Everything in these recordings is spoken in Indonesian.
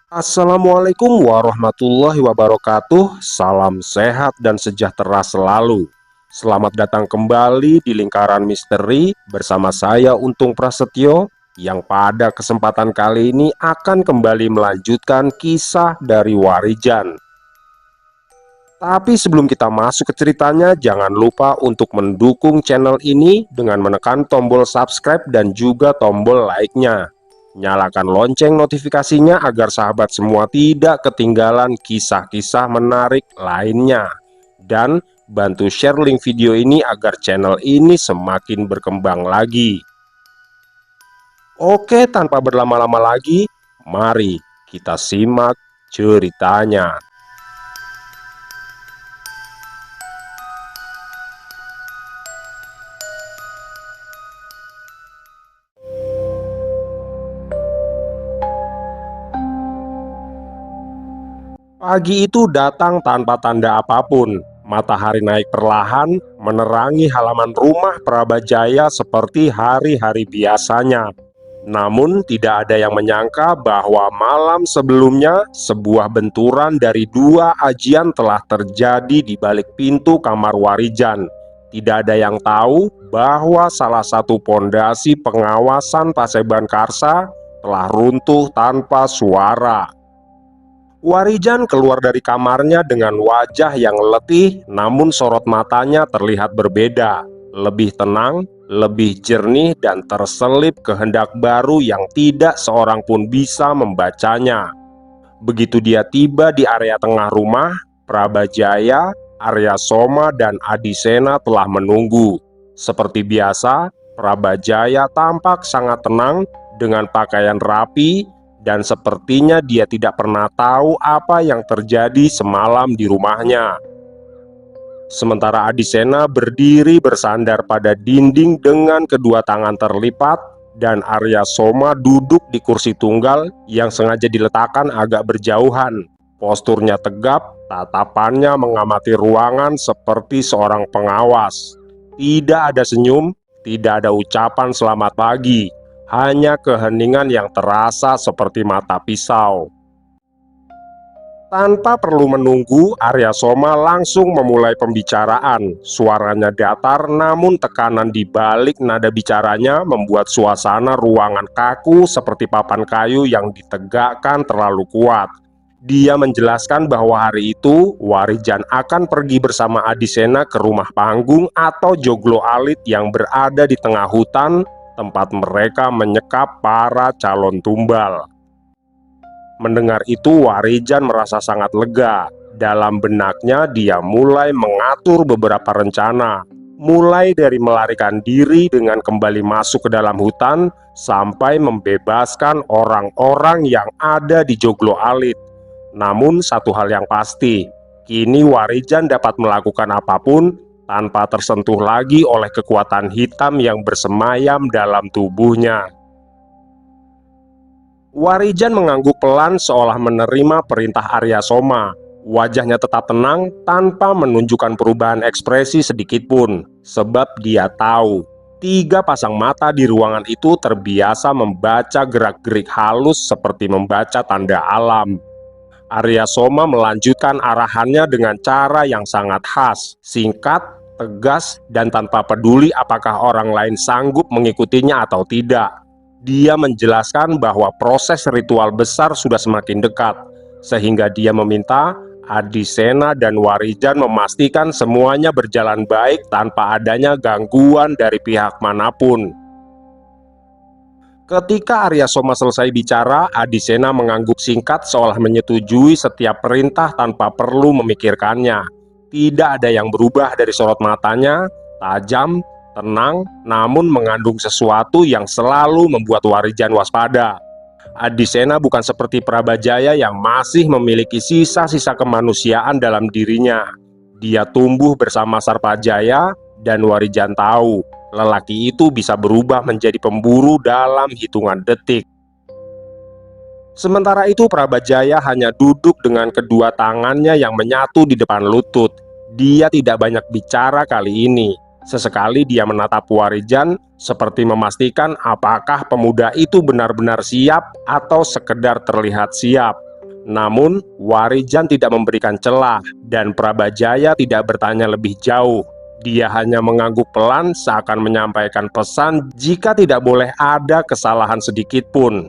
Assalamualaikum warahmatullahi wabarakatuh. Salam sehat dan sejahtera selalu. Selamat datang kembali di lingkaran misteri bersama saya Untung Prasetyo, yang pada kesempatan kali ini akan kembali melanjutkan kisah dari Warijan. Tapi sebelum kita masuk ke ceritanya, jangan lupa untuk mendukung channel ini dengan menekan tombol subscribe dan juga tombol like-nya. Nyalakan lonceng notifikasinya agar sahabat semua tidak ketinggalan kisah-kisah menarik lainnya. Dan bantu share link video ini agar channel ini semakin berkembang lagi. Oke, tanpa berlama-lama lagi, mari kita simak ceritanya. Pagi itu datang tanpa tanda apapun. Matahari naik perlahan, menerangi halaman rumah Prabajaya seperti hari-hari biasanya. Namun, tidak ada yang menyangka bahwa malam sebelumnya sebuah benturan dari dua ajian telah terjadi di balik pintu kamar Warijan. Tidak ada yang tahu bahwa salah satu pondasi pengawasan Paseban Karsa telah runtuh tanpa suara. Warijan keluar dari kamarnya dengan wajah yang letih, namun sorot matanya terlihat berbeda, lebih tenang, lebih jernih, dan terselip kehendak baru yang tidak seorang pun bisa membacanya. Begitu dia tiba di area tengah rumah, Prabajaya, Arya Soma, dan Adisena telah menunggu. Seperti biasa, Prabajaya tampak sangat tenang dengan pakaian rapi, dan sepertinya dia tidak pernah tahu apa yang terjadi semalam di rumahnya. Sementara Adisena berdiri bersandar pada dinding dengan kedua tangan terlipat, dan Arya Soma duduk di kursi tunggal yang sengaja diletakkan agak berjauhan. Posturnya tegap, tatapannya mengamati ruangan seperti seorang pengawas. Tidak ada senyum, tidak ada ucapan selamat pagi, hanya keheningan yang terasa seperti mata pisau. Tanpa perlu menunggu, Arya Soma langsung memulai pembicaraan. Suaranya datar, namun tekanan di balik nada bicaranya membuat suasana ruangan kaku seperti papan kayu yang ditegakkan terlalu kuat. Dia menjelaskan bahwa hari itu Warijan akan pergi bersama Adisena ke rumah panggung atau joglo alit yang berada di tengah hutan, tempat mereka menyekap para calon tumbal. Mendengar itu, Warijan merasa sangat lega. Dalam benaknya dia mulai mengatur beberapa rencana, mulai dari melarikan diri dengan kembali masuk ke dalam hutan, sampai membebaskan orang-orang yang ada di joglo alit. Namun satu hal yang pasti, kini Warijan dapat melakukan apapun tanpa tersentuh lagi oleh kekuatan hitam yang bersemayam dalam tubuhnya. Warijan mengangguk pelan seolah menerima perintah Arya Soma. Wajahnya tetap tenang tanpa menunjukkan perubahan ekspresi sedikitpun, sebab dia tahu tiga pasang mata di ruangan itu terbiasa membaca gerak-gerik halus seperti membaca tanda alam. Arya Soma melanjutkan arahannya dengan cara yang sangat khas, singkat, tegas, dan tanpa peduli apakah orang lain sanggup mengikutinya atau tidak. Dia menjelaskan bahwa proses ritual besar sudah semakin dekat, sehingga dia meminta Adisena dan Warijan memastikan semuanya berjalan baik tanpa adanya gangguan dari pihak manapun. Ketika Arya Soma selesai bicara, Adisena mengangguk singkat seolah menyetujui setiap perintah tanpa perlu memikirkannya. Tidak ada yang berubah dari sorot matanya, tajam, tenang, namun mengandung sesuatu yang selalu membuat Warijan waspada. Adisena bukan seperti Prabajaya yang masih memiliki sisa-sisa kemanusiaan dalam dirinya. Dia tumbuh bersama Sarpajaya, dan Warijan tahu lelaki itu bisa berubah menjadi pemburu dalam hitungan detik. Sementara itu Prabajaya hanya duduk dengan kedua tangannya yang menyatu di depan lutut. Dia tidak banyak bicara kali ini. Sesekali dia menatap Warijan seperti memastikan apakah pemuda itu benar-benar siap atau sekedar terlihat siap. Namun, Warijan tidak memberikan celah dan Prabajaya tidak bertanya lebih jauh. Dia hanya mengangguk pelan seakan menyampaikan pesan jika tidak boleh ada kesalahan sedikit pun.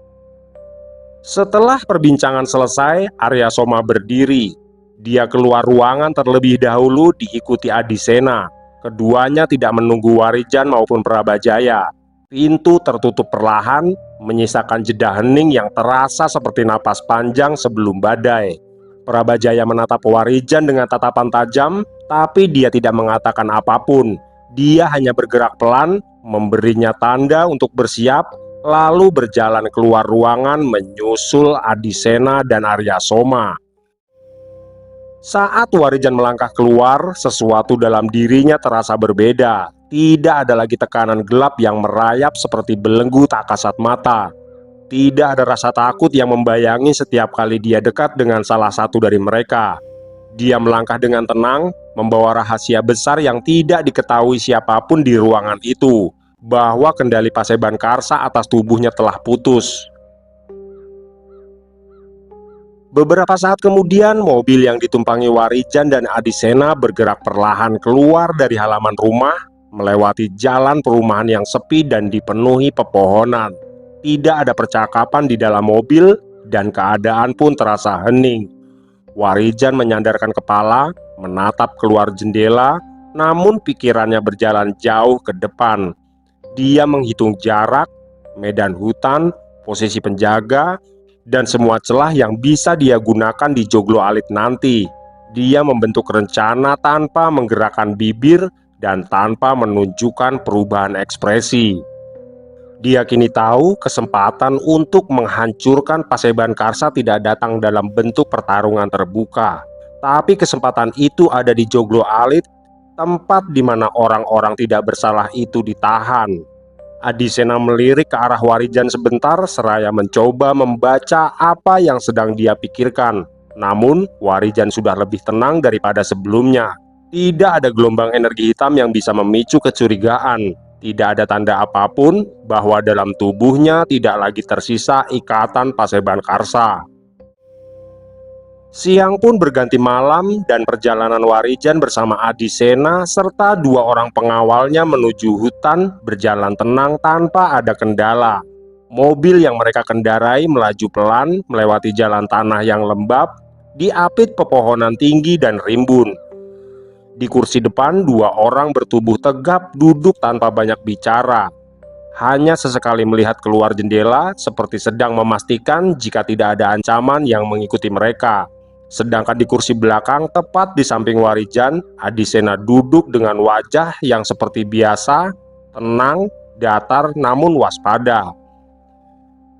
Setelah perbincangan selesai, Arya Soma berdiri. Dia keluar ruangan terlebih dahulu diikuti Adisena. Keduanya tidak menunggu Warijan maupun Prabajaya. Pintu tertutup perlahan, menyisakan jeda hening yang terasa seperti napas panjang sebelum badai. Prabajaya menatap Warijan dengan tatapan tajam, tapi dia tidak mengatakan apapun. Dia hanya bergerak pelan, memberinya tanda untuk bersiap, lalu berjalan keluar ruangan menyusul Adisena dan Arya Soma. Saat Warijan melangkah keluar, sesuatu dalam dirinya terasa berbeda. Tidak ada lagi tekanan gelap yang merayap seperti belenggu tak kasat mata. Tidak ada rasa takut yang membayangi setiap kali dia dekat dengan salah satu dari mereka. Dia melangkah dengan tenang, membawa rahasia besar yang tidak diketahui siapapun di ruangan itu, bahwa kendali Paseban Karsa atas tubuhnya telah putus. Beberapa saat kemudian, mobil yang ditumpangi Warijan dan Adisena bergerak perlahan keluar dari halaman rumah, melewati jalan perumahan yang sepi dan dipenuhi pepohonan. Tidak ada percakapan di dalam mobil, dan keadaan pun terasa hening. Warijan menyandarkan kepala, menatap keluar jendela, namun pikirannya berjalan jauh ke depan. Dia menghitung jarak, medan hutan, posisi penjaga, dan semua celah yang bisa dia gunakan di Joglo Alit nanti. Dia membentuk rencana tanpa menggerakkan bibir dan tanpa menunjukkan perubahan ekspresi. Dia kini tahu kesempatan untuk menghancurkan Paseban Karsa tidak datang dalam bentuk pertarungan terbuka, tapi kesempatan itu ada di Joglo Alit, tempat di mana orang-orang tidak bersalah itu ditahan. Adisena melirik ke arah Warijan sebentar seraya mencoba membaca apa yang sedang dia pikirkan. Namun, Warijan sudah lebih tenang daripada sebelumnya. Tidak ada gelombang energi hitam yang bisa memicu kecurigaan. Tidak ada tanda apapun bahwa dalam tubuhnya tidak lagi tersisa ikatan Paseban Karsa. Siang pun berganti malam dan perjalanan Warijan bersama Adisena serta dua orang pengawalnya menuju hutan berjalan tenang tanpa ada kendala. Mobil yang mereka kendarai melaju pelan melewati jalan tanah yang lembab, diapit pepohonan tinggi dan rimbun. Di kursi depan, dua orang bertubuh tegap duduk tanpa banyak bicara. Hanya sesekali melihat keluar jendela seperti sedang memastikan jika tidak ada ancaman yang mengikuti mereka. Sedangkan di kursi belakang tepat di samping Warijan, Adisena duduk dengan wajah yang seperti biasa, tenang, datar namun waspada.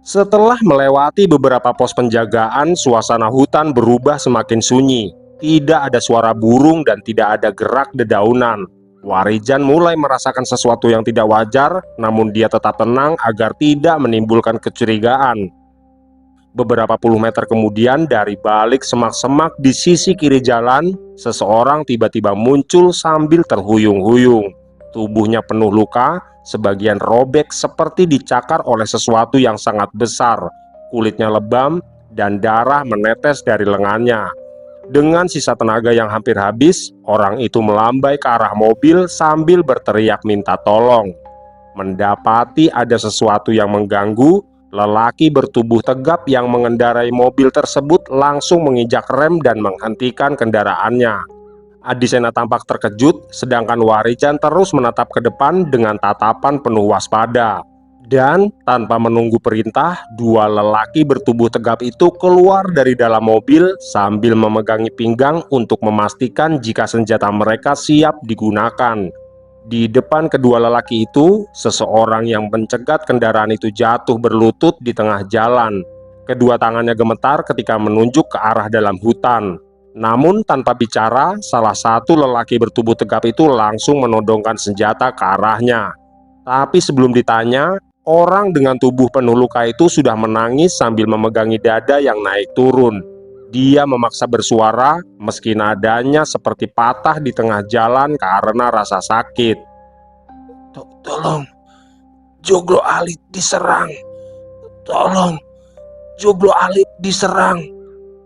Setelah melewati beberapa pos penjagaan, suasana hutan berubah semakin sunyi. Tidak ada suara burung dan tidak ada gerak dedaunan. Warijan mulai merasakan sesuatu yang tidak wajar, namun dia tetap tenang agar tidak menimbulkan kecurigaan. Beberapa puluh meter kemudian, dari balik semak-semak di sisi kiri jalan, seseorang tiba-tiba muncul sambil terhuyung-huyung. Tubuhnya penuh luka, sebagian robek seperti dicakar oleh sesuatu yang sangat besar. Kulitnya lebam dan darah menetes dari lengannya. Dengan sisa tenaga yang hampir habis, orang itu melambai ke arah mobil sambil berteriak minta tolong. Mendapati ada sesuatu yang mengganggu, lelaki bertubuh tegap yang mengendarai mobil tersebut langsung menginjak rem dan menghentikan kendaraannya. Adisena tampak terkejut, sedangkan Warijan terus menatap ke depan dengan tatapan penuh waspada. Dan tanpa menunggu perintah, dua lelaki bertubuh tegap itu keluar dari dalam mobil sambil memegangi pinggang untuk memastikan jika senjata mereka siap digunakan. Di depan kedua lelaki itu, seseorang yang mencegat kendaraan itu jatuh berlutut di tengah jalan. Kedua tangannya gemetar ketika menunjuk ke arah dalam hutan. Namun tanpa bicara, salah satu lelaki bertubuh tegap itu langsung menodongkan senjata ke arahnya. Tapi sebelum ditanya, orang dengan tubuh penuh luka itu sudah menangis sambil memegangi dada yang naik turun. Dia memaksa bersuara meski nadanya seperti patah di tengah jalan karena rasa sakit. Tolong, Joglo Alit diserang. Tolong, Joglo Alit diserang.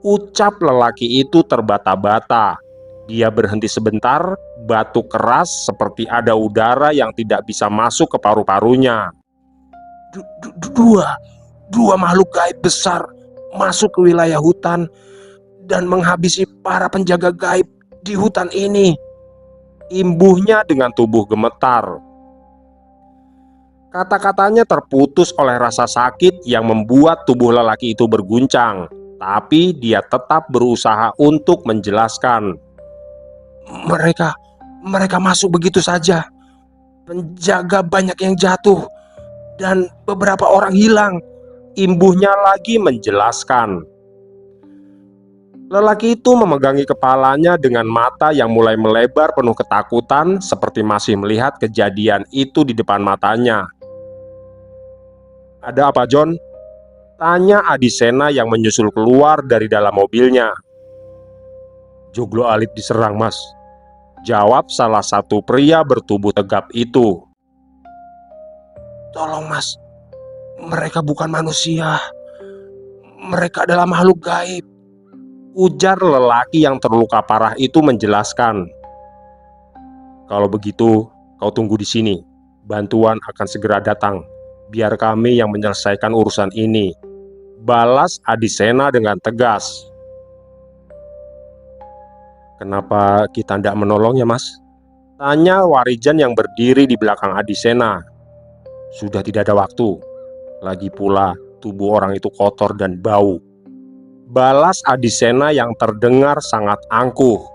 Ucap lelaki itu terbata-bata. Dia berhenti sebentar, batuk keras seperti ada udara yang tidak bisa masuk ke paru-parunya. Dua makhluk gaib besar masuk ke wilayah hutan dan menghabisi para penjaga gaib di hutan ini. Imbuhnya dengan tubuh gemetar. Kata-katanya terputus oleh rasa sakit yang membuat tubuh lelaki itu berguncang, tapi dia tetap berusaha untuk menjelaskan. Mereka masuk begitu saja. Penjaga banyak yang jatuh dan beberapa orang hilang. Imbuhnya lagi menjelaskan. Lelaki itu memegangi kepalanya dengan mata yang mulai melebar penuh ketakutan, seperti masih melihat kejadian itu di depan matanya. "Ada apa, John?" tanya Adisena yang menyusul keluar dari dalam mobilnya. "Joglo Alit diserang, Mas," jawab salah satu pria bertubuh tegap itu. "Tolong, Mas, mereka bukan manusia. Mereka adalah makhluk gaib," ujar lelaki yang terluka parah itu menjelaskan. "Kalau begitu, kau tunggu di sini. Bantuan akan segera datang. Biar kami yang menyelesaikan urusan ini," balas Adisena dengan tegas. "Kenapa kita tidak menolong ya, Mas?" tanya Warijan yang berdiri di belakang Adisena. "Sudah tidak ada waktu. Lagi pula tubuh orang itu kotor dan bau," balas Adisena yang terdengar sangat angkuh.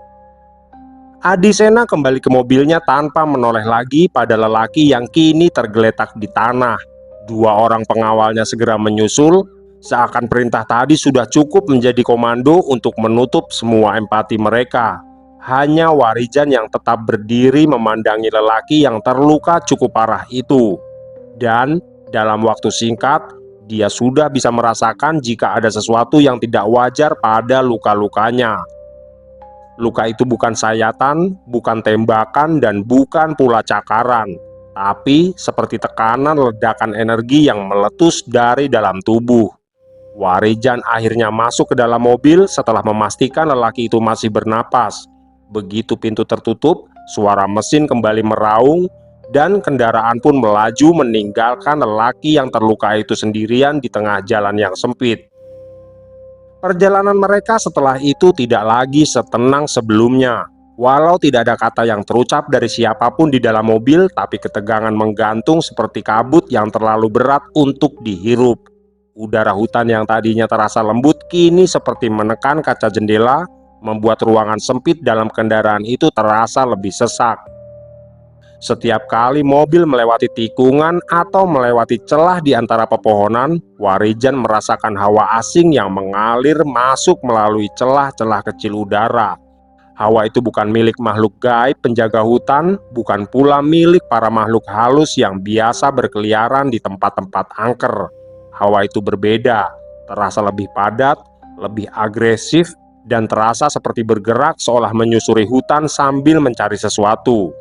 Adisena kembali ke mobilnya tanpa menoleh lagi pada lelaki yang kini tergeletak di tanah. Dua orang pengawalnya segera menyusul, seakan perintah tadi sudah cukup menjadi komando untuk menutup semua empati mereka. Hanya Warijan yang tetap berdiri memandangi lelaki yang terluka cukup parah itu. Dan dalam waktu singkat, dia sudah bisa merasakan jika ada sesuatu yang tidak wajar pada luka-lukanya. Luka itu bukan sayatan, bukan tembakan, dan bukan pula cakaran, tapi seperti tekanan ledakan energi yang meletus dari dalam tubuh. Warijan akhirnya masuk ke dalam mobil setelah memastikan lelaki itu masih bernapas. Begitu pintu tertutup, suara mesin kembali meraung, dan kendaraan pun melaju meninggalkan lelaki yang terluka itu sendirian di tengah jalan yang sempit. Perjalanan mereka setelah itu tidak lagi setenang sebelumnya. Walau tidak ada kata yang terucap dari siapapun di dalam mobil, tapi ketegangan menggantung seperti kabut yang terlalu berat untuk dihirup. Udara hutan yang tadinya terasa lembut kini seperti menekan kaca jendela, membuat ruangan sempit dalam kendaraan itu terasa lebih sesak. Setiap kali mobil melewati tikungan atau melewati celah di antara pepohonan, Warijan merasakan hawa asing yang mengalir masuk melalui celah-celah kecil udara. Hawa itu bukan milik makhluk gaib penjaga hutan, bukan pula milik para makhluk halus yang biasa berkeliaran di tempat-tempat angker. Hawa itu berbeda, terasa lebih padat, lebih agresif, dan terasa seperti bergerak seolah menyusuri hutan sambil mencari sesuatu.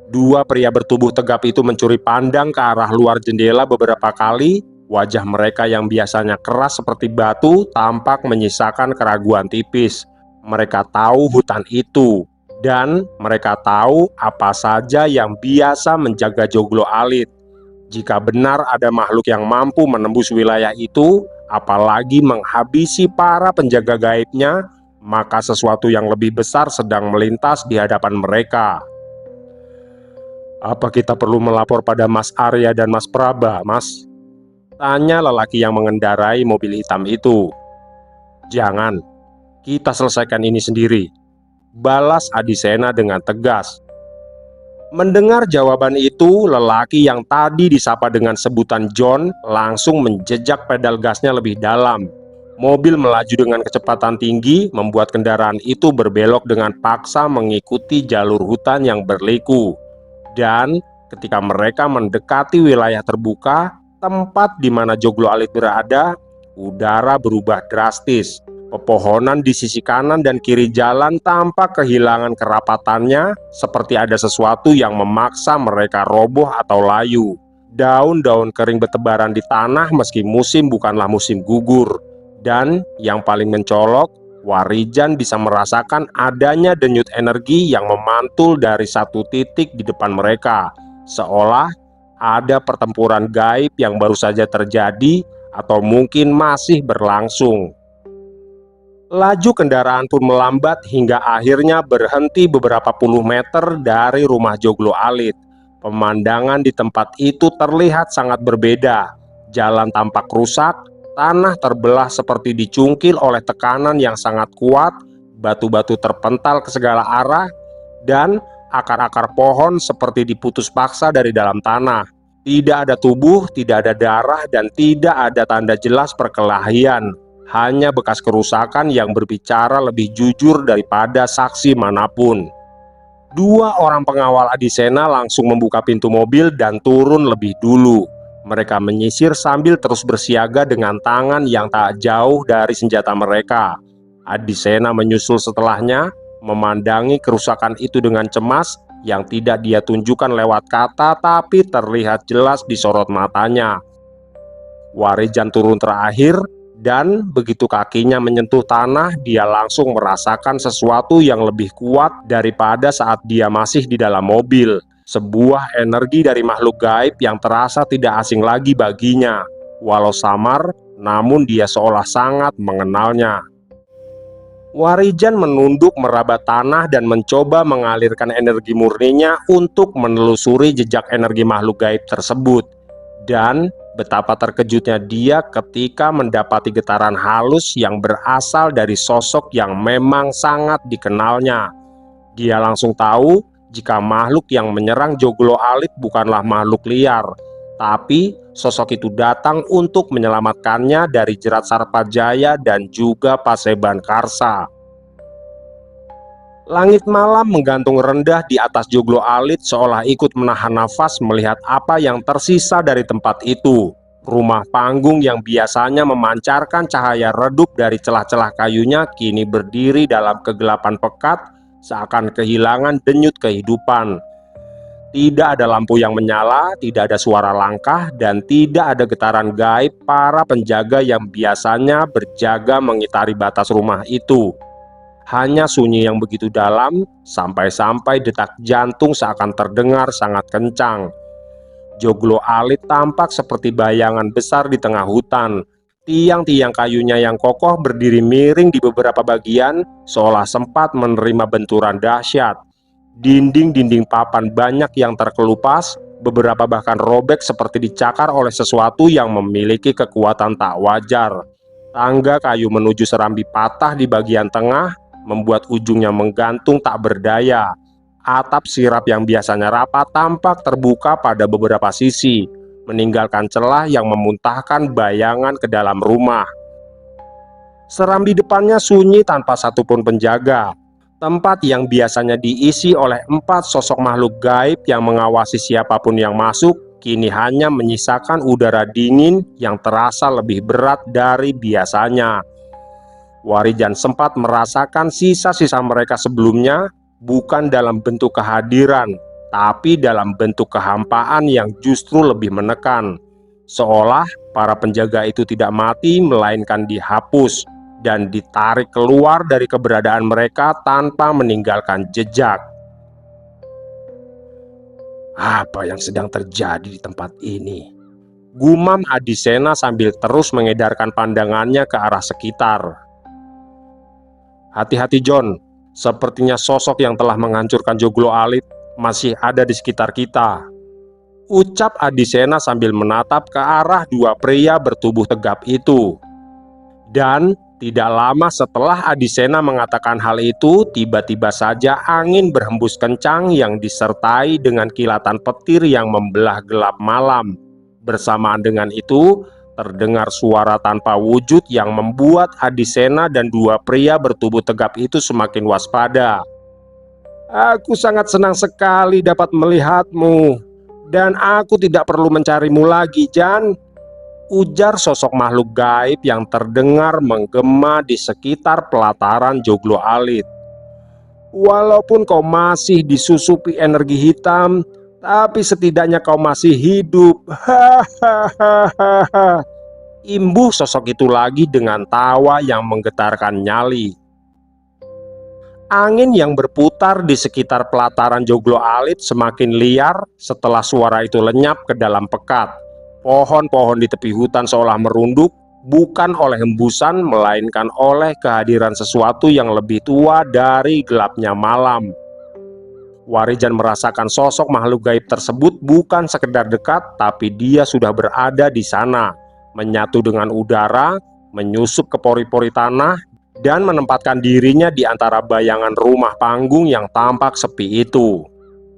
Dua pria bertubuh tegap itu mencuri pandang ke arah luar jendela beberapa kali. Wajah mereka yang biasanya keras seperti batu tampak menyisakan keraguan tipis. Mereka tahu hutan itu, dan mereka tahu apa saja yang biasa menjaga Joglo Alit. Jika benar ada makhluk yang mampu menembus wilayah itu, apalagi menghabisi para penjaga gaibnya, maka sesuatu yang lebih besar sedang melintas di hadapan mereka. "Apa kita perlu melapor pada Mas Arya dan Mas Praba, Mas?" tanya lelaki yang mengendarai mobil hitam itu. "Jangan, kita selesaikan ini sendiri," balas Adisena dengan tegas. Mendengar jawaban itu, lelaki yang tadi disapa dengan sebutan John langsung menjejak pedal gasnya lebih dalam. Mobil melaju dengan kecepatan tinggi, membuat kendaraan itu berbelok dengan paksa mengikuti jalur hutan yang berliku. Dan ketika mereka mendekati wilayah terbuka, tempat di mana Joglo Alit berada, udara berubah drastis. Pepohonan di sisi kanan dan kiri jalan tampak kehilangan kerapatannya, seperti ada sesuatu yang memaksa mereka roboh atau layu. Daun-daun kering bertebaran di tanah meski musim bukanlah musim gugur. Dan yang paling mencolok, Warijan bisa merasakan adanya denyut energi yang memantul dari satu titik di depan mereka, seolah ada pertempuran gaib yang baru saja terjadi atau mungkin masih berlangsung. Laju kendaraan pun melambat hingga akhirnya berhenti beberapa puluh meter dari rumah Joglo Alit. Pemandangan di tempat itu terlihat sangat berbeda. Jalan tampak rusak, tanah terbelah seperti dicungkil oleh tekanan yang sangat kuat, batu-batu terpental ke segala arah, dan akar-akar pohon seperti diputus paksa dari dalam tanah. Tidak ada tubuh, tidak ada darah, dan tidak ada tanda jelas perkelahian. Hanya bekas kerusakan yang berbicara lebih jujur daripada saksi manapun. Dua orang pengawal Adisena langsung membuka pintu mobil dan turun lebih dulu. Mereka menyisir sambil terus bersiaga dengan tangan yang tak jauh dari senjata mereka. Adisena menyusul setelahnya, memandangi kerusakan itu dengan cemas yang tidak dia tunjukkan lewat kata tapi terlihat jelas di sorot matanya. Warijan turun terakhir, dan begitu kakinya menyentuh tanah, dia langsung merasakan sesuatu yang lebih kuat daripada saat dia masih di dalam mobil. Sebuah energi dari makhluk gaib yang terasa tidak asing lagi baginya. Walau samar, namun dia seolah sangat mengenalnya. Warijan menunduk meraba tanah dan mencoba mengalirkan energi murninya untuk menelusuri jejak energi makhluk gaib tersebut. Dan betapa terkejutnya dia ketika mendapati getaran halus yang berasal dari sosok yang memang sangat dikenalnya. Dia langsung tahu jika makhluk yang menyerang Joglo Alit bukanlah makhluk liar, tapi sosok itu datang untuk menyelamatkannya dari jerat Sarpajaya dan juga Paseban Karsa. Langit malam menggantung rendah di atas Joglo Alit seolah ikut menahan nafas melihat apa yang tersisa dari tempat itu. Rumah panggung yang biasanya memancarkan cahaya redup dari celah-celah kayunya kini berdiri dalam kegelapan pekat, seakan kehilangan denyut kehidupan. Tidak ada lampu yang menyala, tidak ada suara langkah, dan tidak ada getaran gaib para penjaga yang biasanya berjaga mengitari batas rumah itu. Hanya sunyi yang begitu dalam, sampai-sampai detak jantung seakan terdengar sangat kencang. Joglo Alit tampak seperti bayangan besar di tengah hutan. Tiang-tiang kayunya yang kokoh berdiri miring di beberapa bagian, seolah sempat menerima benturan dahsyat. Dinding-dinding papan banyak yang terkelupas, beberapa bahkan robek seperti dicakar oleh sesuatu yang memiliki kekuatan tak wajar. Tangga kayu menuju serambi patah di bagian tengah, membuat ujungnya menggantung tak berdaya. Atap sirap yang biasanya rapat tampak terbuka pada beberapa sisi, meninggalkan celah yang memuntahkan bayangan ke dalam rumah. Serambi depannya sunyi tanpa satupun penjaga. Tempat yang biasanya diisi oleh 4 sosok makhluk gaib yang mengawasi siapapun yang masuk, kini hanya menyisakan udara dingin yang terasa lebih berat dari biasanya. Warijan sempat merasakan sisa-sisa mereka sebelumnya, bukan dalam bentuk kehadiran, tapi dalam bentuk kehampaan yang justru lebih menekan. Seolah para penjaga itu tidak mati, melainkan dihapus dan ditarik keluar dari keberadaan mereka tanpa meninggalkan jejak. Apa yang sedang terjadi di tempat ini? Gumam Adisena sambil terus mengedarkan pandangannya ke arah sekitar. Hati-hati John, sepertinya sosok yang telah menghancurkan Joglo Alit masih ada di sekitar kita, ucap Adisena sambil menatap ke arah 2 pria bertubuh tegap itu. Dan tidak lama setelah Adisena mengatakan hal itu, tiba-tiba saja angin berhembus kencang yang disertai dengan kilatan petir yang membelah gelap malam. Bersamaan dengan itu, terdengar suara tanpa wujud yang membuat Adisena dan 2 pria bertubuh tegap itu semakin waspada. Aku sangat senang sekali dapat melihatmu, dan aku tidak perlu mencarimu lagi, Jan, ujar sosok makhluk gaib yang terdengar menggema di sekitar pelataran Joglo Alit. Walaupun kau masih disusupi energi hitam, tapi setidaknya kau masih hidup. Hahaha. Imbuh sosok itu lagi dengan tawa yang menggetarkan nyali. Angin yang berputar di sekitar pelataran joglo alit semakin liar setelah suara itu lenyap ke dalam pekat. Pohon-pohon di tepi hutan seolah merunduk, bukan oleh hembusan, melainkan oleh kehadiran sesuatu yang lebih tua dari gelapnya malam. Warijan merasakan sosok makhluk gaib tersebut bukan sekedar dekat, tapi dia sudah berada di sana, menyatu dengan udara, menyusup ke pori-pori tanah, dan menempatkan dirinya di antara bayangan rumah panggung yang tampak sepi itu.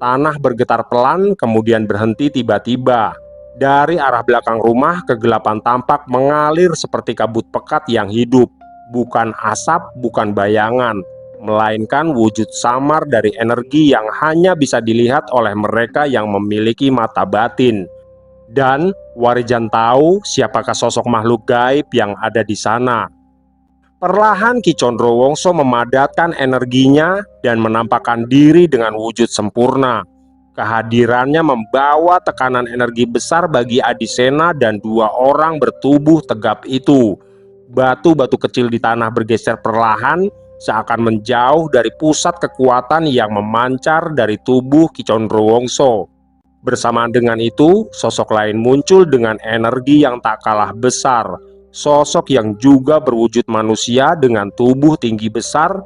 Tanah bergetar pelan, kemudian berhenti tiba-tiba. Dari arah belakang rumah, kegelapan tampak mengalir seperti kabut pekat yang hidup. Bukan asap, bukan bayangan, melainkan wujud samar dari energi yang hanya bisa dilihat oleh mereka yang memiliki mata batin. Dan Warijan tahu siapakah sosok makhluk gaib yang ada di sana. Perlahan Ki Condrowongso memadatkan energinya dan menampakkan diri dengan wujud sempurna. Kehadirannya membawa tekanan energi besar bagi Adisena dan dua orang bertubuh tegap itu. Batu-batu kecil di tanah bergeser perlahan, seakan menjauh dari pusat kekuatan yang memancar dari tubuh Ki Condrowongso. Bersamaan dengan itu, sosok lain muncul dengan energi yang tak kalah besar. Sosok yang juga berwujud manusia dengan tubuh tinggi besar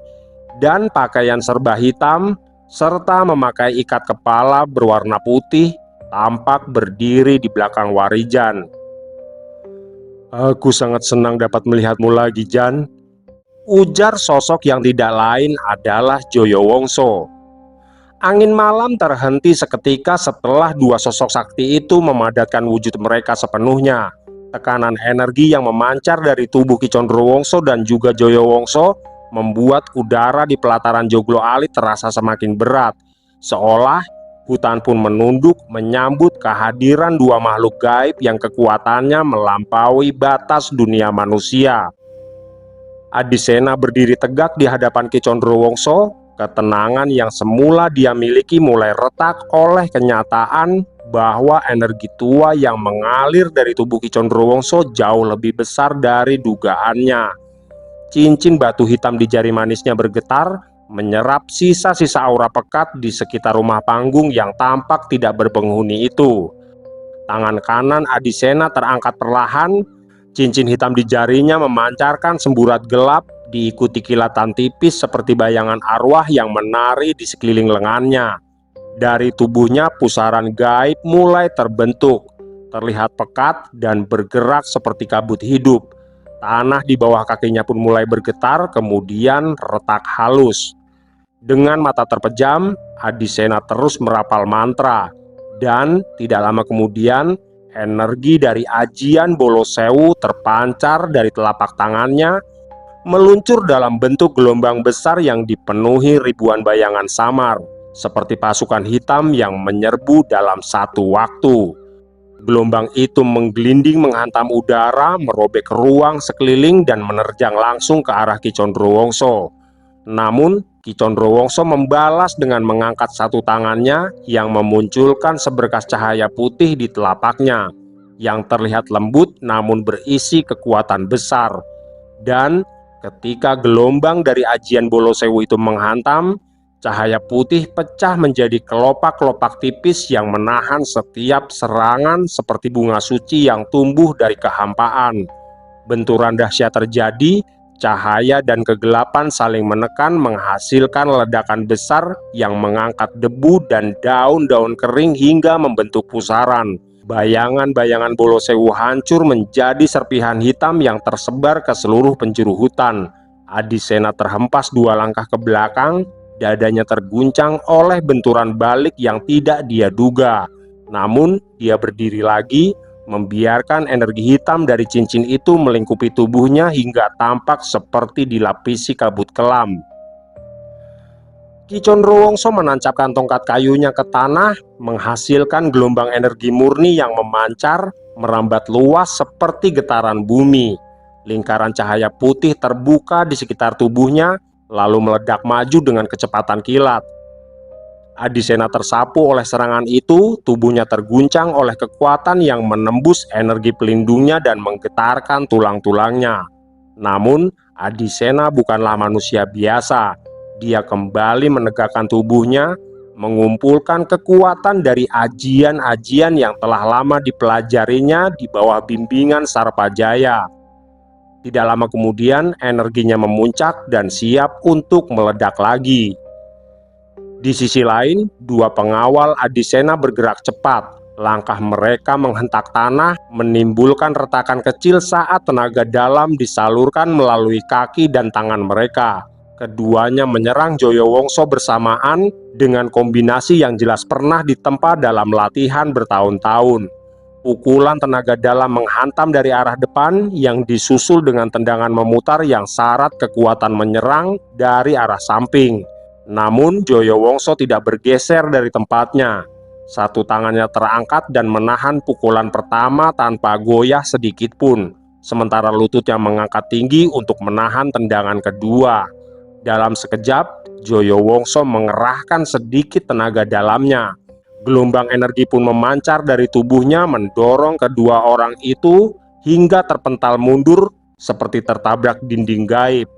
dan pakaian serba hitam, serta memakai ikat kepala berwarna putih, tampak berdiri di belakang Warijan. "Aku sangat senang dapat melihatmu lagi, Jan," ujar sosok yang tidak lain adalah Joyowongso. Angin malam terhenti seketika setelah dua sosok sakti itu memadatkan wujud mereka sepenuhnya. Tekanan energi yang memancar dari tubuh Ki Condrowongso dan juga Joyowongso membuat udara di pelataran joglo alit terasa semakin berat, seolah hutan pun menunduk menyambut kehadiran dua makhluk gaib yang kekuatannya melampaui batas dunia manusia. Adisena berdiri tegak di hadapan Ki Condrowongso. Ketenangan yang semula dia miliki mulai retak oleh kenyataan bahwa energi tua yang mengalir dari tubuh Ki Condrowongso jauh lebih besar dari dugaannya. Cincin batu hitam di jari manisnya bergetar, menyerap sisa-sisa aura pekat di sekitar rumah panggung yang tampak tidak berpenghuni itu. Tangan kanan Adisena terangkat perlahan, cincin hitam di jarinya memancarkan semburat gelap, diikuti kilatan tipis seperti bayangan arwah yang menari di sekeliling lengannya. Dari tubuhnya pusaran gaib mulai terbentuk, terlihat pekat dan bergerak seperti kabut hidup. Tanah di bawah kakinya pun mulai bergetar, kemudian retak halus. Dengan mata terpejam, Adisena terus merapal mantra, dan tidak lama kemudian energi dari ajian Bolo Sewu terpancar dari telapak tangannya, meluncur dalam bentuk gelombang besar yang dipenuhi ribuan bayangan samar, seperti pasukan hitam yang menyerbu dalam satu waktu. Gelombang itu menggelinding menghantam udara, merobek ruang sekeliling dan menerjang langsung ke arah Ki Condrowongso. Namun, Ki Condrowongso membalas dengan mengangkat satu tangannya yang memunculkan seberkas cahaya putih di telapaknya, yang terlihat lembut namun berisi kekuatan besar. Dan ketika gelombang dari ajian Bolo Sewu itu menghantam, cahaya putih pecah menjadi kelopak-kelopak tipis yang menahan setiap serangan seperti bunga suci yang tumbuh dari kehampaan. Benturan dahsyat terjadi, cahaya dan kegelapan saling menekan menghasilkan ledakan besar yang mengangkat debu dan daun-daun kering hingga membentuk pusaran. Bayangan-bayangan Bolo Sewu hancur menjadi serpihan hitam yang tersebar ke seluruh penjuru hutan. Adisena terhempas dua langkah ke belakang, dadanya terguncang oleh benturan balik yang tidak dia duga. Namun, dia berdiri lagi, membiarkan energi hitam dari cincin itu melingkupi tubuhnya hingga tampak seperti dilapisi kabut kelam. Ki Condrowongso menancapkan tongkat kayunya ke tanah, menghasilkan gelombang energi murni yang memancar, merambat luas seperti getaran bumi. Lingkaran cahaya putih terbuka di sekitar tubuhnya, lalu meledak maju dengan kecepatan kilat. Adisena tersapu oleh serangan itu, tubuhnya terguncang oleh kekuatan yang menembus energi pelindungnya dan menggetarkan tulang-tulangnya. Namun, Adisena bukanlah manusia biasa. dia kembali menegakkan tubuhnya, mengumpulkan kekuatan dari ajian-ajian yang telah lama dipelajarinya di bawah bimbingan Sarpajaya. Tidak lama kemudian, energinya memuncak dan siap untuk meledak lagi. Di sisi lain, dua pengawal Adisena bergerak cepat. Langkah mereka menghentak tanah, menimbulkan retakan kecil saat tenaga dalam disalurkan melalui kaki dan tangan mereka. Keduanya menyerang Joyowongso bersamaan dengan kombinasi yang jelas pernah ditempa dalam latihan bertahun-tahun. Pukulan tenaga dalam menghantam dari arah depan yang disusul dengan tendangan memutar yang syarat kekuatan menyerang dari arah samping. Namun Joyowongso tidak bergeser dari tempatnya. Satu tangannya terangkat dan menahan pukulan pertama tanpa goyah sedikit pun, sementara lututnya mengangkat tinggi untuk menahan tendangan kedua. Dalam sekejap, Joyowongso mengerahkan sedikit tenaga dalamnya. Gelombang energi pun memancar dari tubuhnya mendorong kedua orang itu hingga terpental mundur seperti tertabrak dinding gaib.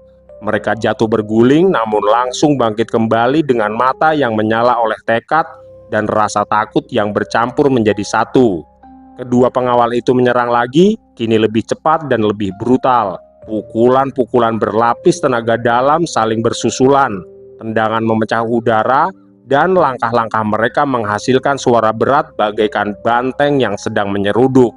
Mereka jatuh berguling namun langsung bangkit kembali dengan mata yang menyala oleh tekad dan rasa takut yang bercampur menjadi satu. Kedua pengawal itu menyerang lagi, kini lebih cepat dan lebih brutal. Pukulan-pukulan berlapis tenaga dalam saling bersusulan, tendangan memecah udara, dan langkah-langkah mereka menghasilkan suara berat bagaikan banteng yang sedang menyeruduk.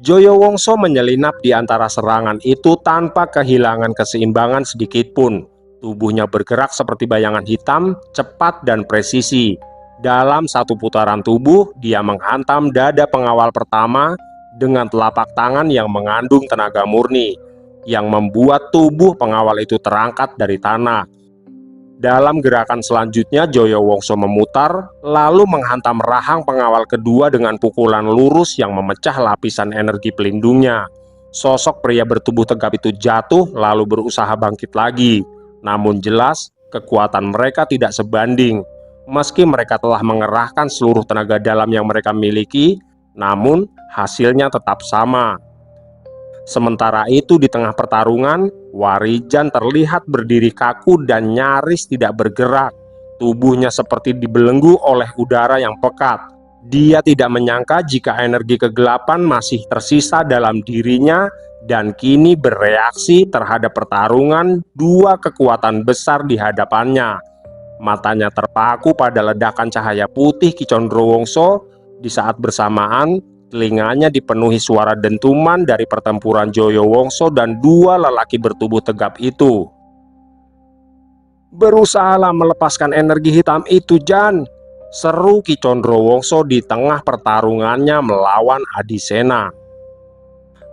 Joyowongso menyelinap di antara serangan itu tanpa kehilangan keseimbangan sedikit pun. Tubuhnya bergerak seperti bayangan hitam, cepat dan presisi. Dalam satu putaran tubuh, dia menghantam dada pengawal pertama dengan telapak tangan yang mengandung tenaga murni, yang membuat tubuh pengawal itu terangkat dari tanah. Dalam gerakan selanjutnya, Joyowongso memutar, lalu menghantam rahang pengawal kedua dengan pukulan lurus yang memecah lapisan energi pelindungnya. Sosok pria bertubuh tegap itu jatuh, lalu berusaha bangkit lagi. Namun jelas, kekuatan mereka tidak sebanding. Meski mereka telah mengerahkan seluruh tenaga dalam yang mereka miliki, namun hasilnya tetap sama. Sementara itu di tengah pertarungan, Warijan terlihat berdiri kaku dan nyaris tidak bergerak. Tubuhnya seperti dibelenggu oleh udara yang pekat. Dia tidak menyangka jika energi kegelapan masih tersisa dalam dirinya dan kini bereaksi terhadap pertarungan dua kekuatan besar di hadapannya. Matanya terpaku pada ledakan cahaya putih Ki Condrowongso. Di saat bersamaan, telinganya dipenuhi suara dentuman dari pertempuran Joyowongso dan dua lelaki bertubuh tegap itu. "Berusahalah melepaskan energi hitam itu, Jan!" seru Ki Condrowongso di tengah pertarungannya melawan Adisena.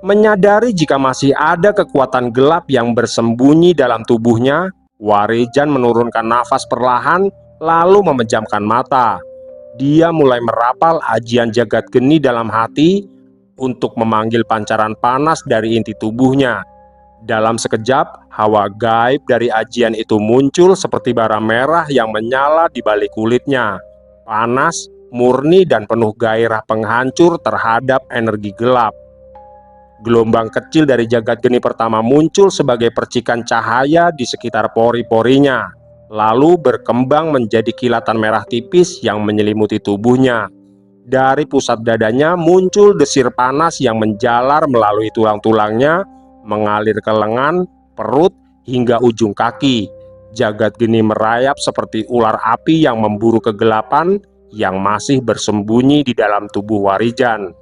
Menyadari jika masih ada kekuatan gelap yang bersembunyi dalam tubuhnya, Warijan menurunkan nafas perlahan lalu memejamkan mata. Dia mulai merapal ajian jagat geni dalam hati untuk memanggil pancaran panas dari inti tubuhnya. Dalam sekejap, hawa gaib dari ajian itu muncul seperti bara merah yang menyala di balik kulitnya. Panas, murni dan penuh gairah penghancur terhadap energi gelap. Gelombang kecil dari jagat geni pertama muncul sebagai percikan cahaya di sekitar pori-porinya, lalu berkembang menjadi kilatan merah tipis yang menyelimuti tubuhnya. Dari pusat dadanya muncul desir panas yang menjalar melalui tulang-tulangnya, mengalir ke lengan, perut, hingga ujung kaki. Jagat geni merayap seperti ular api yang memburu kegelapan yang masih bersembunyi di dalam tubuh Warijan.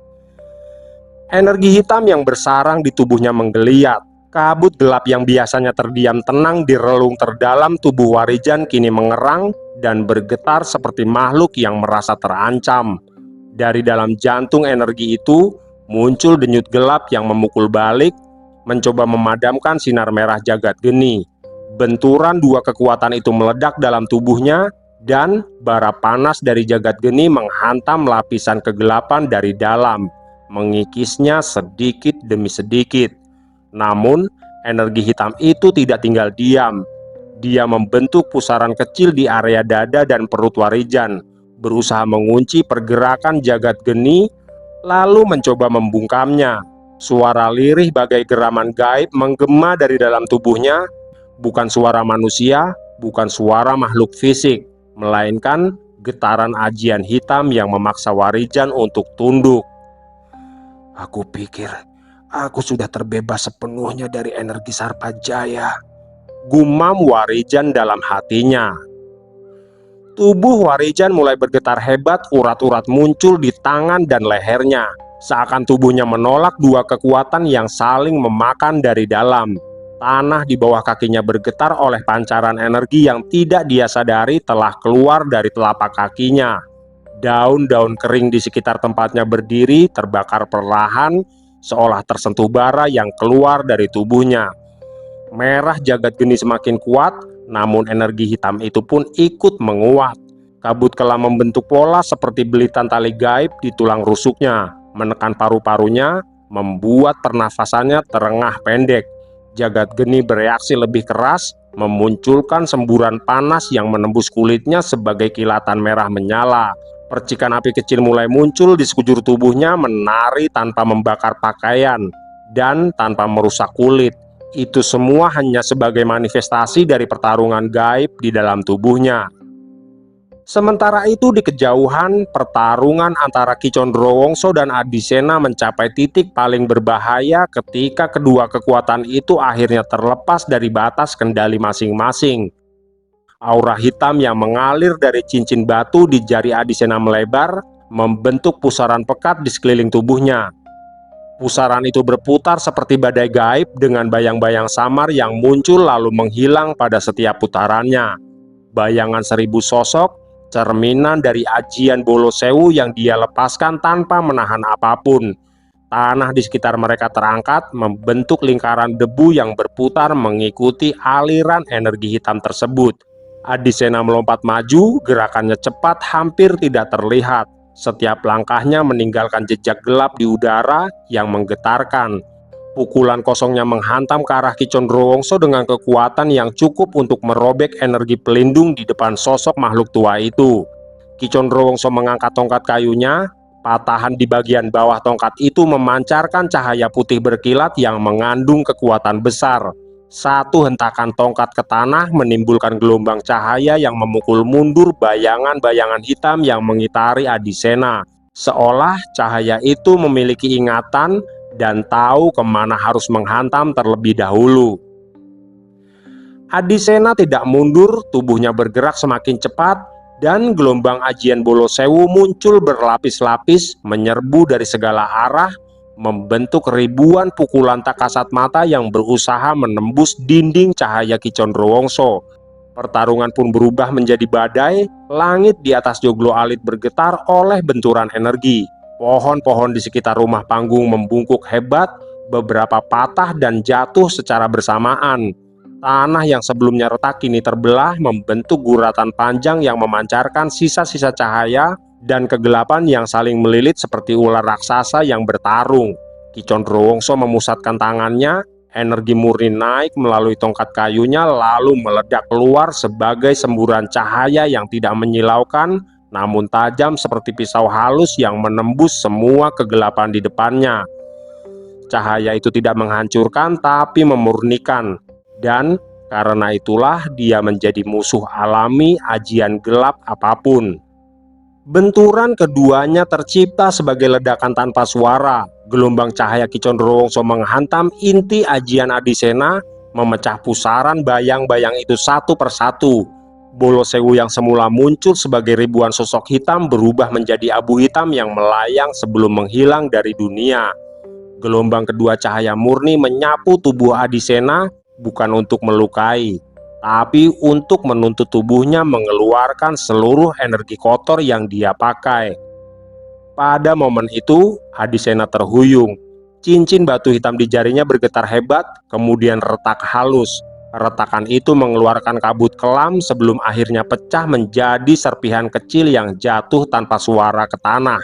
Energi hitam yang bersarang di tubuhnya menggeliat. Kabut gelap yang biasanya terdiam tenang di relung terdalam tubuh Warijan kini mengerang dan bergetar seperti makhluk yang merasa terancam. Dari dalam jantung energi itu muncul denyut gelap yang memukul balik, mencoba memadamkan sinar merah jagat geni. Benturan dua kekuatan itu meledak dalam tubuhnya dan bara panas dari jagat geni menghantam lapisan kegelapan dari dalam, mengikisnya sedikit demi sedikit. Namun, energi hitam itu tidak tinggal diam. Dia membentuk pusaran kecil di area dada dan perut Warijan, berusaha mengunci pergerakan jagat geni, lalu mencoba membungkamnya. Suara lirih bagai geraman gaib menggema dari dalam tubuhnya. Bukan suara manusia, bukan suara makhluk fisik, melainkan getaran ajian hitam yang memaksa Warijan untuk tunduk. Aku pikir aku sudah terbebas sepenuhnya dari energi Sarpajaya, gumam Warijan dalam hatinya. Tubuh Warijan mulai bergetar hebat, urat-urat muncul di tangan dan lehernya. Seakan tubuhnya menolak dua kekuatan yang saling memakan dari dalam. Tanah di bawah kakinya bergetar oleh pancaran energi yang tidak dia sadari telah keluar dari telapak kakinya. Daun-daun kering di sekitar tempatnya berdiri terbakar perlahan, seolah tersentuh bara yang keluar dari tubuhnya. Merah jagat geni semakin kuat, namun energi hitam itu pun ikut menguat. Kabut kelam membentuk pola seperti belitan tali gaib di tulang rusuknya, menekan paru-parunya, membuat pernafasannya terengah pendek. Jagat geni bereaksi lebih keras, memunculkan semburan panas yang menembus kulitnya sebagai kilatan merah menyala. Percikan api kecil mulai muncul di sekujur tubuhnya, menari tanpa membakar pakaian dan tanpa merusak kulit. Itu semua hanya sebagai manifestasi dari pertarungan gaib di dalam tubuhnya. Sementara itu di kejauhan, pertarungan antara Ki Condrowongso dan Adisena mencapai titik paling berbahaya ketika kedua kekuatan itu akhirnya terlepas dari batas kendali masing-masing. Aura hitam yang mengalir dari cincin batu di jari Adisena melebar, membentuk pusaran pekat di sekeliling tubuhnya. Pusaran itu berputar seperti badai gaib dengan bayang-bayang samar yang muncul lalu menghilang pada setiap putarannya. Bayangan 1000 sosok, cerminan dari ajian Bolo Sewu yang dia lepaskan tanpa menahan apapun. Tanah di sekitar mereka terangkat, membentuk lingkaran debu yang berputar mengikuti aliran energi hitam tersebut. Adisena melompat maju, gerakannya cepat, hampir tidak terlihat. Setiap langkahnya meninggalkan jejak gelap di udara yang menggetarkan. Pukulan kosongnya menghantam ke arah Ki Condrowongso dengan kekuatan yang cukup untuk merobek energi pelindung di depan sosok makhluk tua itu. Ki Condrowongso mengangkat tongkat kayunya. Patahan di bagian bawah tongkat itu memancarkan cahaya putih berkilat yang mengandung kekuatan besar. Satu hentakan tongkat ke tanah menimbulkan gelombang cahaya yang memukul mundur bayangan-bayangan hitam yang mengitari Adisena. Seolah cahaya itu memiliki ingatan dan tahu kemana harus menghantam terlebih dahulu. Adisena tidak mundur, tubuhnya bergerak semakin cepat, dan gelombang ajian Bolo Sewu muncul berlapis-lapis, menyerbu dari segala arah, membentuk ribuan pukulan tak kasat mata yang berusaha menembus dinding cahaya Ki Condrowongso. Pertarungan pun berubah menjadi badai, langit di atas Joglo Alit bergetar oleh benturan energi. Pohon-pohon di sekitar rumah panggung membungkuk hebat, beberapa patah dan jatuh secara bersamaan. Tanah yang sebelumnya retak kini terbelah, membentuk guratan panjang yang memancarkan sisa-sisa cahaya dan kegelapan yang saling melilit seperti ular raksasa yang bertarung. Ki Condrowongso memusatkan tangannya, energi murni naik melalui tongkat kayunya lalu meledak keluar sebagai semburan cahaya yang tidak menyilaukan, namun tajam seperti pisau halus yang menembus semua kegelapan di depannya. Cahaya itu tidak menghancurkan tapi memurnikan, dan karena itulah dia menjadi musuh alami ajian gelap apapun. Benturan keduanya tercipta sebagai ledakan tanpa suara. Gelombang cahaya Ki Condrowongso menghantam inti ajian Adisena, memecah pusaran bayang-bayang itu satu persatu. Bolo Sewu yang semula muncul sebagai ribuan sosok hitam berubah menjadi abu hitam yang melayang sebelum menghilang dari dunia. Gelombang kedua cahaya murni menyapu tubuh Adisena, bukan untuk melukai, tapi untuk menuntut tubuhnya mengeluarkan seluruh energi kotor yang dia pakai. Pada momen itu, Adisena terhuyung. Cincin batu hitam di jarinya bergetar hebat, kemudian retak halus. Retakan itu mengeluarkan kabut kelam sebelum akhirnya pecah menjadi serpihan kecil yang jatuh tanpa suara ke tanah.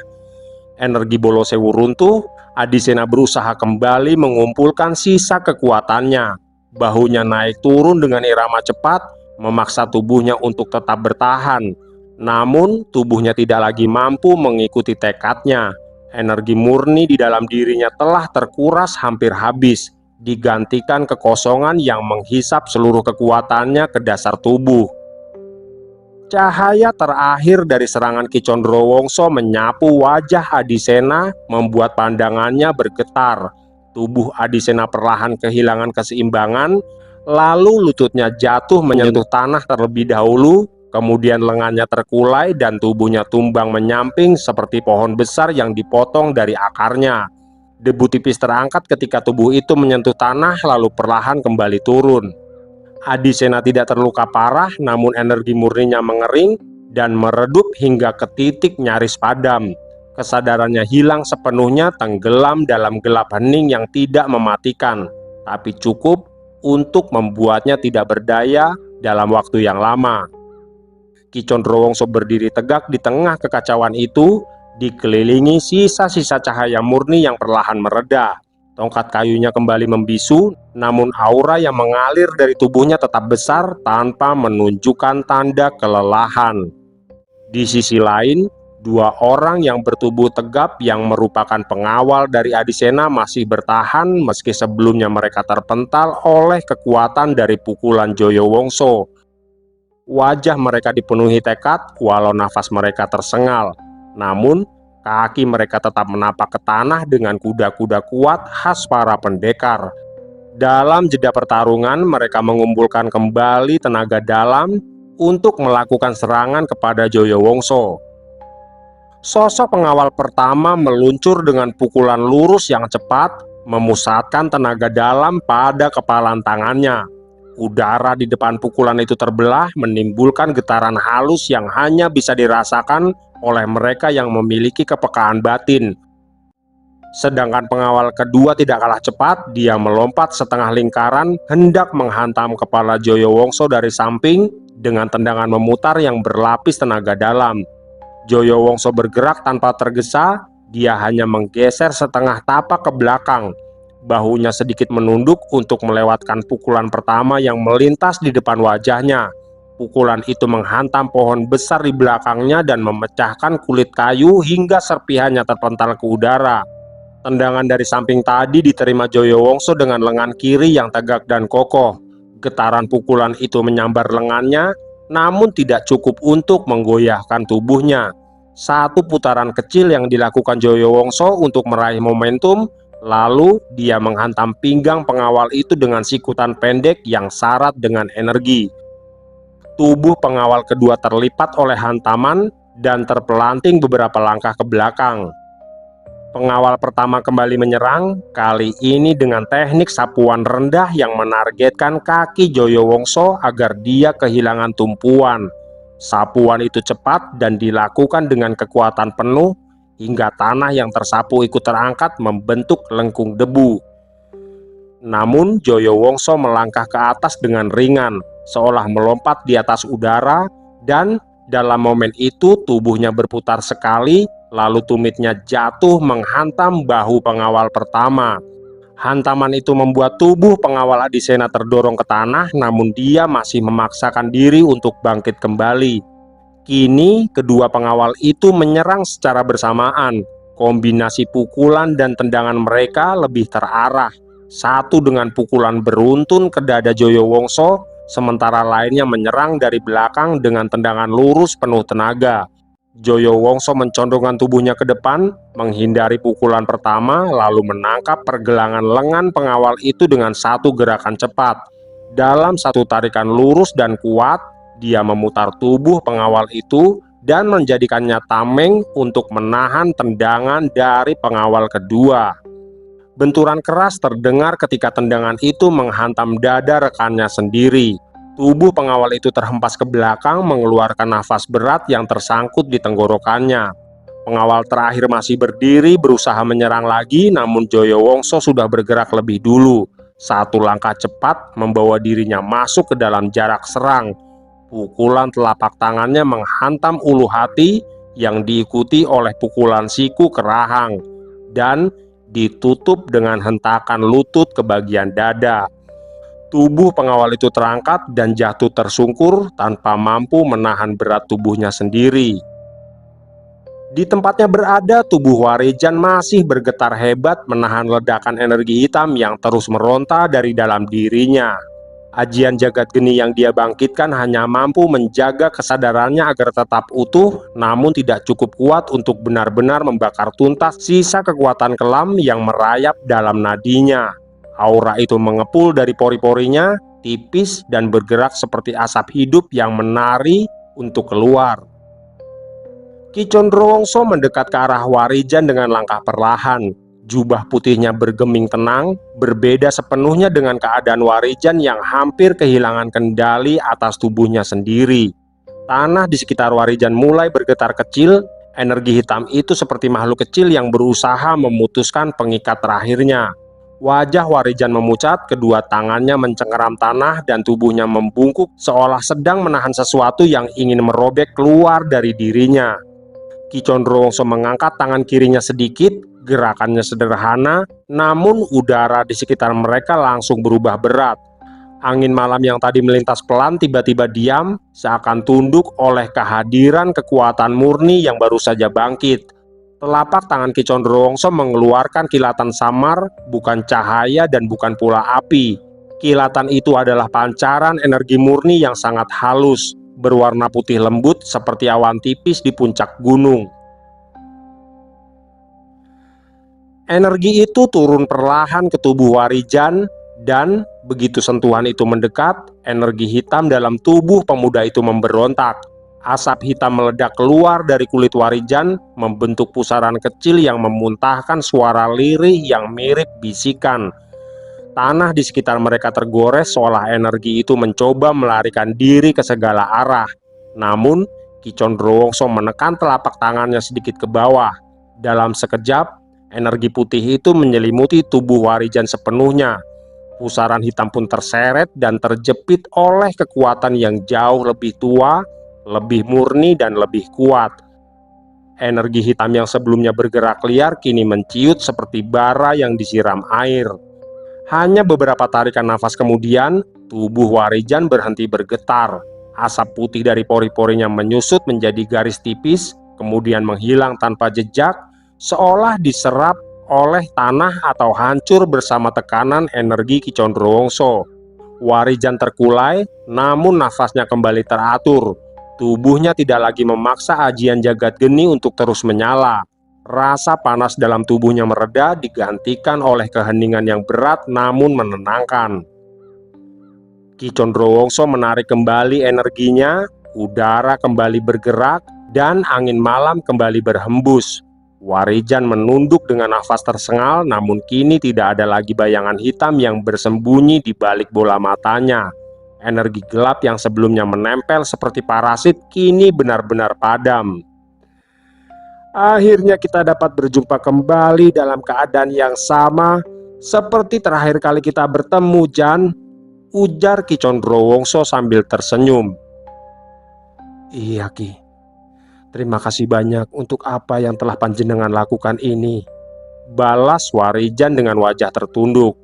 Energi Bolo Sewu runtuh, Adisena berusaha kembali mengumpulkan sisa kekuatannya. Bahunya naik turun dengan irama cepat, memaksa tubuhnya untuk tetap bertahan. Namun, tubuhnya tidak lagi mampu mengikuti tekadnya. Energi murni di dalam dirinya telah terkuras hampir habis. digantikan kekosongan yang menghisap seluruh kekuatannya ke dasar tubuh. Cahaya terakhir dari serangan Ki Condrowongso menyapu wajah Adisena, membuat pandangannya bergetar. Tubuh Adisena perlahan kehilangan keseimbangan, lalu lututnya jatuh menyentuh tanah terlebih dahulu, kemudian lengannya terkulai dan tubuhnya tumbang menyamping seperti pohon besar yang dipotong dari akarnya. Debu tipis terangkat ketika tubuh itu menyentuh tanah lalu perlahan kembali turun. Adisena tidak terluka parah, namun energi murninya mengering dan meredup hingga ke titik nyaris padam. Kesadarannya hilang sepenuhnya, tenggelam dalam gelap hening yang tidak mematikan, tapi cukup untuk membuatnya tidak berdaya dalam waktu yang lama. Ki Condrowongso berdiri tegak di tengah kekacauan itu, dikelilingi sisa-sisa cahaya murni yang perlahan mereda. Tongkat kayunya kembali membisu, namun aura yang mengalir dari tubuhnya tetap besar tanpa menunjukkan tanda kelelahan. Di sisi lain, dua orang yang bertubuh tegap yang merupakan pengawal dari Adisena masih bertahan meski sebelumnya mereka terpental oleh kekuatan dari pukulan Joyowongso. Wajah mereka dipenuhi tekad walau nafas mereka tersengal, namun kaki mereka tetap menapak ke tanah dengan kuda-kuda kuat khas para pendekar. Dalam jeda pertarungan, mereka mengumpulkan kembali tenaga dalam untuk melakukan serangan kepada Joyowongso. Sosok pengawal pertama meluncur dengan pukulan lurus yang cepat, memusatkan tenaga dalam pada kepalan tangannya. Udara di depan pukulan itu terbelah, menimbulkan getaran halus yang hanya bisa dirasakan oleh mereka yang memiliki kepekaan batin. Sedangkan pengawal kedua tidak kalah cepat, dia melompat setengah lingkaran hendak menghantam kepala Joyowongso dari samping dengan tendangan memutar yang berlapis tenaga dalam. Joyowongso bergerak tanpa tergesa, dia hanya menggeser setengah tapak ke belakang. Bahunya sedikit menunduk untuk melewatkan pukulan pertama yang melintas di depan wajahnya. Pukulan itu menghantam pohon besar di belakangnya dan memecahkan kulit kayu hingga serpihannya terpental ke udara. Tendangan dari samping tadi diterima Joyowongso dengan lengan kiri yang tegak dan kokoh. Getaran pukulan itu menyambar lengannya, namun tidak cukup untuk menggoyahkan tubuhnya. Satu putaran kecil yang dilakukan Joyowongso untuk meraih momentum, lalu dia menghantam pinggang pengawal itu dengan sikutan pendek yang syarat dengan energi. Tubuh pengawal kedua terlipat oleh hantaman dan terpelanting beberapa langkah ke belakang. Pengawal pertama kembali menyerang, kali ini dengan teknik sapuan rendah yang menargetkan kaki Joyowongso agar dia kehilangan tumpuan. Sapuan itu cepat dan dilakukan dengan kekuatan penuh, hingga tanah yang tersapu ikut terangkat membentuk lengkung debu. Namun Joyowongso melangkah ke atas dengan ringan, seolah melompat di atas udara, dan dalam momen itu tubuhnya berputar sekali, lalu tumitnya jatuh menghantam bahu pengawal pertama. Hantaman itu membuat tubuh pengawal Adisena terdorong ke tanah, namun dia masih memaksakan diri untuk bangkit kembali. Kini kedua pengawal itu menyerang secara bersamaan. Kombinasi pukulan dan tendangan mereka lebih terarah. Satu dengan pukulan beruntun ke dada Joyowongso, sementara lainnya menyerang dari belakang dengan tendangan lurus penuh tenaga. Joyowongso mencondongkan tubuhnya ke depan, menghindari pukulan pertama, lalu menangkap pergelangan lengan pengawal itu dengan satu gerakan cepat. Dalam satu tarikan lurus dan kuat, dia memutar tubuh pengawal itu dan menjadikannya tameng untuk menahan tendangan dari pengawal kedua. Benturan keras terdengar ketika tendangan itu menghantam dada rekannya sendiri. Tubuh pengawal itu terhempas ke belakang, mengeluarkan nafas berat yang tersangkut di tenggorokannya. Pengawal terakhir masih berdiri berusaha menyerang lagi, namun Joyowongso sudah bergerak lebih dulu. Satu langkah cepat membawa dirinya masuk ke dalam jarak serang. Pukulan telapak tangannya menghantam ulu hati yang diikuti oleh pukulan siku ke rahang dan ditutup dengan hentakan lutut ke bagian dada. Tubuh pengawal itu terangkat dan jatuh tersungkur tanpa mampu menahan berat tubuhnya sendiri. Di tempatnya berada, tubuh Warijan masih bergetar hebat menahan ledakan energi hitam yang terus meronta dari dalam dirinya. Ajian jagat geni yang dia bangkitkan hanya mampu menjaga kesadarannya agar tetap utuh, namun tidak cukup kuat untuk benar-benar membakar tuntas sisa kekuatan kelam yang merayap dalam nadinya. Aura itu mengepul dari pori-porinya, tipis dan bergerak seperti asap hidup yang menari untuk keluar. Ki Condrowongso mendekat ke arah Warijan dengan langkah perlahan. Jubah putihnya bergeming tenang, berbeda sepenuhnya dengan keadaan Warijan yang hampir kehilangan kendali atas tubuhnya sendiri. Tanah di sekitar Warijan mulai bergetar kecil. Energi hitam itu seperti makhluk kecil yang berusaha memutuskan pengikat terakhirnya. Wajah Warijan memucat, kedua tangannya mencengkeram tanah dan tubuhnya membungkuk seolah sedang menahan sesuatu yang ingin merobek keluar dari dirinya. Ki Condrowongso mengangkat tangan kirinya sedikit, gerakannya sederhana, namun udara di sekitar mereka langsung berubah berat. Angin malam yang tadi melintas pelan tiba-tiba diam, seakan tunduk oleh kehadiran kekuatan murni yang baru saja bangkit. Telapak tangan Ki Condrowongso mengeluarkan kilatan samar, bukan cahaya dan bukan pula api. Kilatan itu adalah pancaran energi murni yang sangat halus, berwarna putih lembut seperti awan tipis di puncak gunung. Energi itu turun perlahan ke tubuh Warijan, dan begitu sentuhan itu mendekat, energi hitam dalam tubuh pemuda itu memberontak. Asap hitam meledak keluar dari kulit Warijan, membentuk pusaran kecil yang memuntahkan suara lirih yang mirip bisikan. Tanah di sekitar mereka tergores seolah energi itu mencoba melarikan diri ke segala arah. Namun, Ki Condrowongso menekan telapak tangannya sedikit ke bawah. Dalam sekejap, energi putih itu menyelimuti tubuh Warijan sepenuhnya. Pusaran hitam pun terseret dan terjepit oleh kekuatan yang jauh lebih tua, lebih murni dan lebih kuat. Energi hitam yang sebelumnya bergerak liar kini menciut seperti bara yang disiram air. Hanya beberapa tarikan nafas kemudian, tubuh Warijan berhenti bergetar. Asap putih dari pori-porinya menyusut menjadi garis tipis, kemudian menghilang tanpa jejak, seolah diserap oleh tanah atau hancur bersama tekanan energi Ki Condrowongso. Warijan terkulai, namun nafasnya kembali teratur. Tubuhnya tidak lagi memaksa ajian jagat geni untuk terus menyala. Rasa panas dalam tubuhnya mereda, digantikan oleh keheningan yang berat namun menenangkan. Ki Condrowongso menarik kembali energinya, udara kembali bergerak, dan angin malam kembali berhembus. Warijan menunduk dengan nafas tersengal, namun kini tidak ada lagi bayangan hitam yang bersembunyi di balik bola matanya. Energi gelap yang sebelumnya menempel seperti parasit kini benar-benar padam. Akhirnya kita dapat berjumpa kembali dalam keadaan yang sama seperti terakhir kali kita bertemu, Jan, ujar Ki Condrowongso sambil tersenyum. Iya, Ki. Terima kasih banyak untuk apa yang telah panjenengan lakukan ini, balas Warijan dengan wajah tertunduk.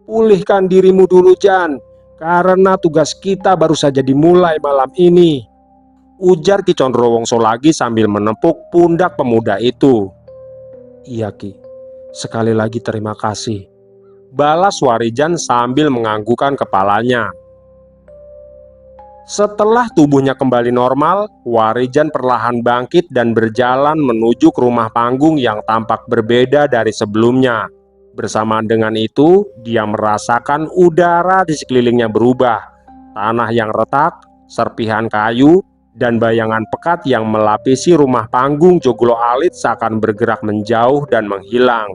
Pulihkan dirimu dulu, Jan, karena tugas kita baru saja dimulai malam ini, ujar Ki Condrowongso lagi sambil menepuk pundak pemuda itu. Iya, Ki, sekali lagi terima kasih, balas Warijan sambil menganggukkan kepalanya. Setelah tubuhnya kembali normal, Warijan perlahan bangkit dan berjalan menuju ke rumah panggung yang tampak berbeda dari sebelumnya. Bersamaan dengan itu, dia merasakan udara di sekelilingnya berubah. Tanah yang retak, serpihan kayu, dan bayangan pekat yang melapisi rumah panggung Joglo Alit seakan bergerak menjauh dan menghilang.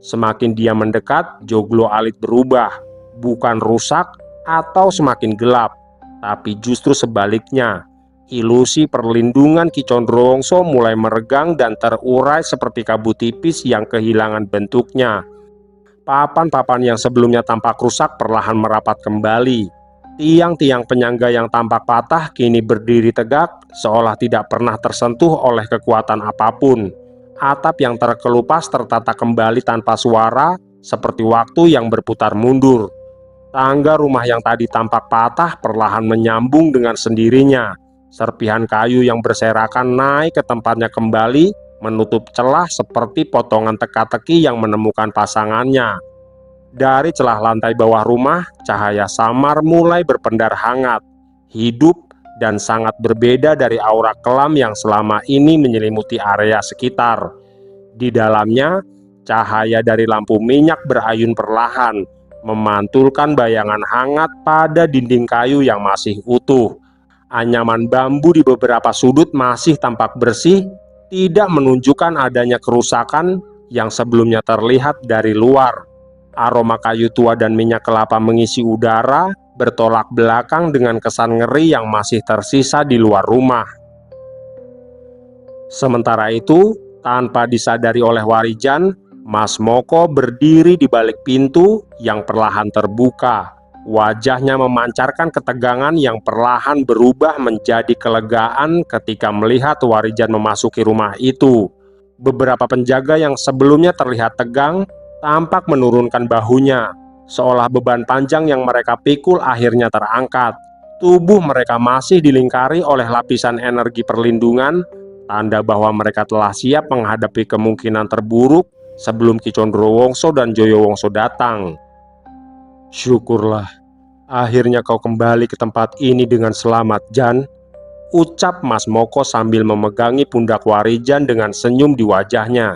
Semakin dia mendekat, Joglo Alit berubah, bukan rusak atau semakin gelap, tapi justru sebaliknya. Ilusi perlindungan Ki Condrowongso mulai meregang dan terurai seperti kabut tipis yang kehilangan bentuknya. Papan-papan yang sebelumnya tampak rusak perlahan merapat kembali. Tiang-tiang penyangga yang tampak patah kini berdiri tegak, seolah tidak pernah tersentuh oleh kekuatan apapun. Atap yang terkelupas tertata kembali tanpa suara, seperti waktu yang berputar mundur. Tangga rumah yang tadi tampak patah perlahan menyambung dengan sendirinya. Serpihan kayu yang berserakan naik ke tempatnya kembali, menutup celah seperti potongan teka-teki yang menemukan pasangannya. Dari celah lantai bawah rumah, cahaya samar mulai berpendar hangat, hidup, dan sangat berbeda dari aura kelam yang selama ini menyelimuti area sekitar. Di dalamnya, cahaya dari lampu minyak berayun perlahan, memantulkan bayangan hangat pada dinding kayu yang masih utuh. Anyaman bambu di beberapa sudut masih tampak bersih, tidak menunjukkan adanya kerusakan yang sebelumnya terlihat dari luar. Aroma kayu tua dan minyak kelapa mengisi udara, bertolak belakang dengan kesan ngeri yang masih tersisa di luar rumah. Sementara itu, tanpa disadari oleh Warijan, Mas Moko berdiri di balik pintu yang perlahan terbuka. Wajahnya memancarkan ketegangan yang perlahan berubah menjadi kelegaan ketika melihat Warijan memasuki rumah itu. Beberapa penjaga yang sebelumnya terlihat tegang tampak menurunkan bahunya, seolah beban panjang yang mereka pikul akhirnya terangkat. Tubuh mereka masih dilingkari oleh lapisan energi perlindungan, tanda bahwa mereka telah siap menghadapi kemungkinan terburuk sebelum Ki Condrowongso dan Joyowongso datang. "Syukurlah, akhirnya kau kembali ke tempat ini dengan selamat, Jan," ucap Mas Moko sambil memegangi pundak Warijan dengan senyum di wajahnya.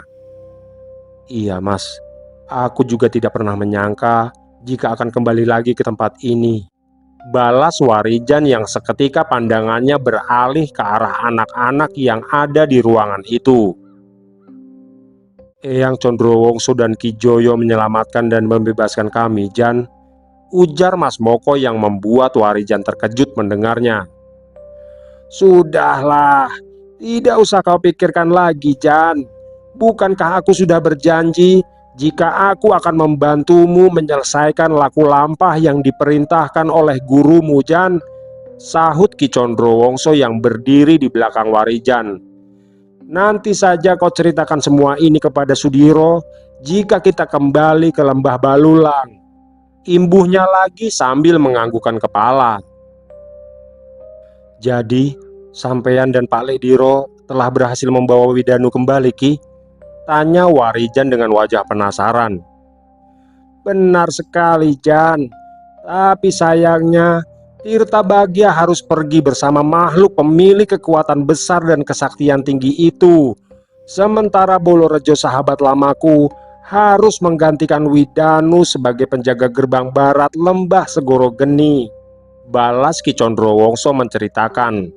"Iya, Mas. Aku juga tidak pernah menyangka jika akan kembali lagi ke tempat ini," balas Warijan yang seketika pandangannya beralih ke arah anak-anak yang ada di ruangan itu. "Eyang Condrowongso dan Ki Joyo menyelamatkan dan membebaskan kami, Jan," ujar Mas Moko yang membuat Warijan terkejut mendengarnya. "Sudahlah, tidak usah kau pikirkan lagi, Jan. Bukankah aku sudah berjanji jika aku akan membantumu menyelesaikan laku lampah yang diperintahkan oleh gurumu, Jan?" sahut Ki Condrowongso yang berdiri di belakang Warijan. "Nanti saja kau ceritakan semua ini kepada Sudiro jika kita kembali ke Lembah Balulang," imbuhnya lagi sambil menganggukkan kepala. "Jadi, sampean dan Pak Lekdiro telah berhasil membawa Widanu kembali, Ki?" tanya Warijan dengan wajah penasaran. "Benar sekali, Jan. Tapi sayangnya, Tirta Bagya harus pergi bersama makhluk pemilik kekuatan besar dan kesaktian tinggi itu. Sementara Bolorejo sahabat lamaku harus menggantikan Widanu sebagai penjaga gerbang barat Lembah Segoro Geni," balas Ki Condrowongso menceritakan.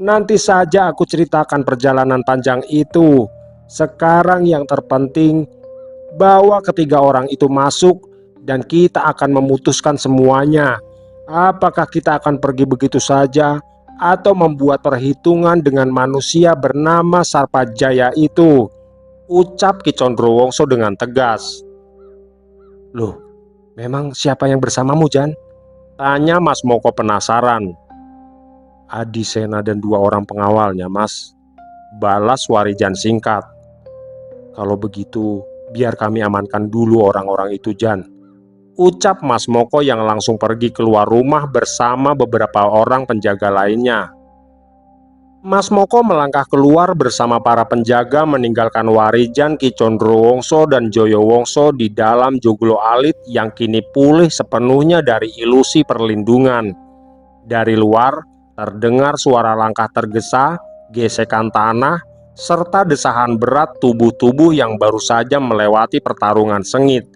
"Nanti saja aku ceritakan perjalanan panjang itu. Sekarang yang terpenting, bawa ketiga orang itu masuk dan kita akan memutuskan semuanya. Apakah kita akan pergi begitu saja atau membuat perhitungan dengan manusia bernama Sarpajaya itu?" ucap Ki Condrowongso dengan tegas. "Loh, memang siapa yang bersamamu, Jan?" tanya Mas Moko penasaran. "Adisena dan 2 orang pengawalnya, Mas," balas Warijan singkat. "Kalau begitu, biar kami amankan dulu orang-orang itu, Jan," ucap Mas Moko yang langsung pergi keluar rumah bersama beberapa orang penjaga lainnya. Mas Moko melangkah keluar bersama para penjaga meninggalkan Warijan, Ki Condrowongso dan Joyowongso di dalam Joglo Alit yang kini pulih sepenuhnya dari ilusi perlindungan. Dari luar terdengar suara langkah tergesa, gesekan tanah, serta desahan berat tubuh-tubuh yang baru saja melewati pertarungan sengit.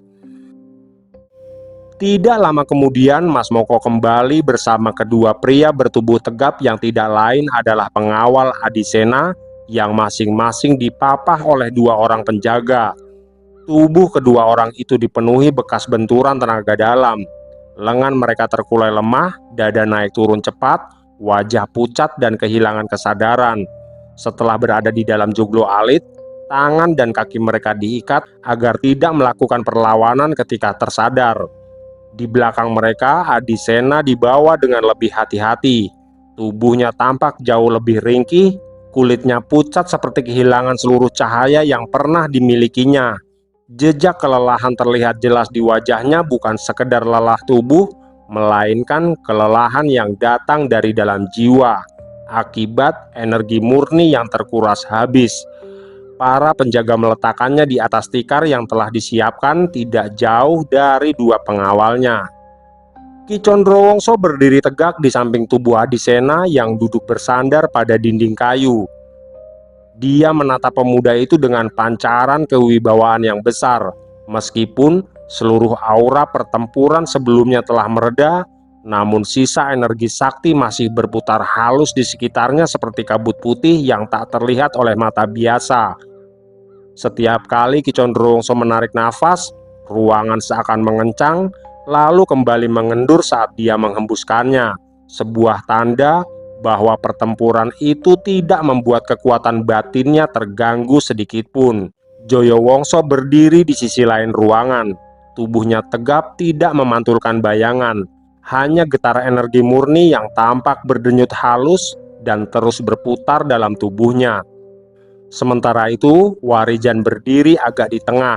Tidak lama kemudian, Mas Moko kembali bersama kedua pria bertubuh tegap yang tidak lain adalah pengawal Adisena yang masing-masing dipapah oleh 2 orang penjaga. Tubuh kedua orang itu dipenuhi bekas benturan tenaga dalam. Lengan mereka terkulai lemah, dada naik turun cepat, wajah pucat dan kehilangan kesadaran. Setelah berada di dalam Joglo Alit, tangan dan kaki mereka diikat agar tidak melakukan perlawanan ketika tersadar. Di belakang mereka, Adisena dibawa dengan lebih hati-hati. Tubuhnya tampak jauh lebih ringkih, kulitnya pucat seperti kehilangan seluruh cahaya yang pernah dimilikinya. Jejak kelelahan terlihat jelas di wajahnya, bukan sekedar lelah tubuh, melainkan kelelahan yang datang dari dalam jiwa. akibat energi murni yang terkuras habis. Para penjaga meletakkannya di atas tikar yang telah disiapkan tidak jauh dari dua pengawalnya. Ki Condrowongso berdiri tegak di samping tubuh Adisena yang duduk bersandar pada dinding kayu. Dia menatap pemuda itu dengan pancaran kewibawaan yang besar. Meskipun seluruh aura pertempuran sebelumnya telah mereda, namun sisa energi sakti masih berputar halus di sekitarnya seperti kabut putih yang tak terlihat oleh mata biasa. Setiap kali Ki Condrowongso menarik nafas, ruangan seakan mengencang, lalu kembali mengendur saat dia menghembuskannya. Sebuah tanda bahwa pertempuran itu tidak membuat kekuatan batinnya terganggu sedikit pun. Joyowongso berdiri di sisi lain ruangan. Tubuhnya tegap, tidak memantulkan bayangan. Hanya getar energi murni yang tampak berdenyut halus dan terus berputar dalam tubuhnya. Sementara itu, Warijan berdiri agak di tengah.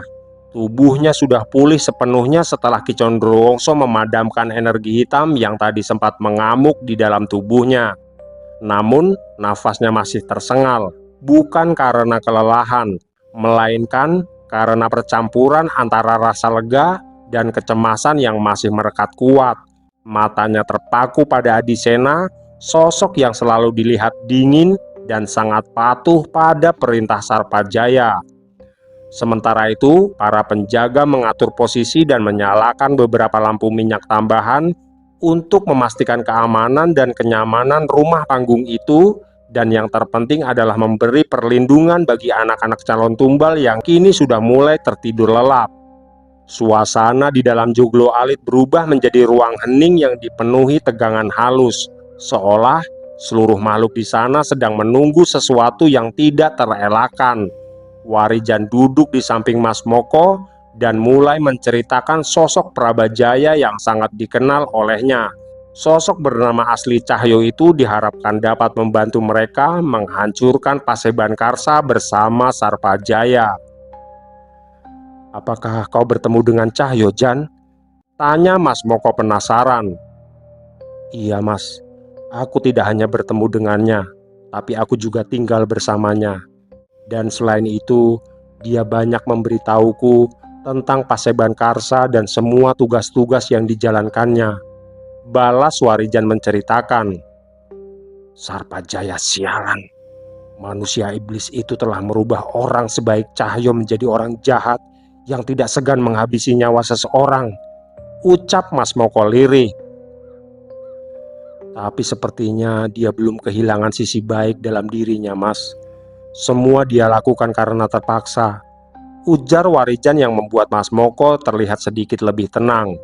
Tubuhnya sudah pulih sepenuhnya setelah Ki Condrowongso memadamkan energi hitam yang tadi sempat mengamuk di dalam tubuhnya. Namun, nafasnya masih tersengal, bukan karena kelelahan, melainkan karena percampuran antara rasa lega dan kecemasan yang masih merekat kuat. Matanya terpaku pada Adisena, sosok yang selalu dilihat dingin dan sangat patuh pada perintah Sarpajaya. Sementara itu, para penjaga mengatur posisi dan menyalakan beberapa lampu minyak tambahan untuk memastikan keamanan dan kenyamanan rumah panggung itu, dan yang terpenting adalah memberi perlindungan bagi anak-anak calon tumbal yang kini sudah mulai tertidur lelap. Suasana di dalam joglo alit berubah menjadi ruang hening yang dipenuhi tegangan halus, seolah seluruh makhluk di sana sedang menunggu sesuatu yang tidak terelakkan. Warijan duduk di samping Mas Moko dan mulai menceritakan sosok Prabajaya yang sangat dikenal olehnya. Sosok bernama asli Cahyo itu diharapkan dapat membantu mereka menghancurkan Paseban Karsa bersama Sarpajaya. "Apakah kau bertemu dengan Cahyo, Jan?" tanya Mas Moko penasaran. "Iya, Mas. Aku tidak hanya bertemu dengannya, tapi aku juga tinggal bersamanya. Dan selain itu, dia banyak memberitahuku tentang Paseban Karsa dan semua tugas-tugas yang dijalankannya," balas Warijan menceritakan. "Sarpajaya sialan. Manusia iblis itu telah merubah orang sebaik Cahyo menjadi orang jahat yang tidak segan menghabisi nyawa seseorang," ucap Mas Moko lirih. "Tapi sepertinya dia belum kehilangan sisi baik dalam dirinya, Mas. Semua dia lakukan karena terpaksa," ujar Warijan yang membuat Mas Moko terlihat sedikit lebih tenang.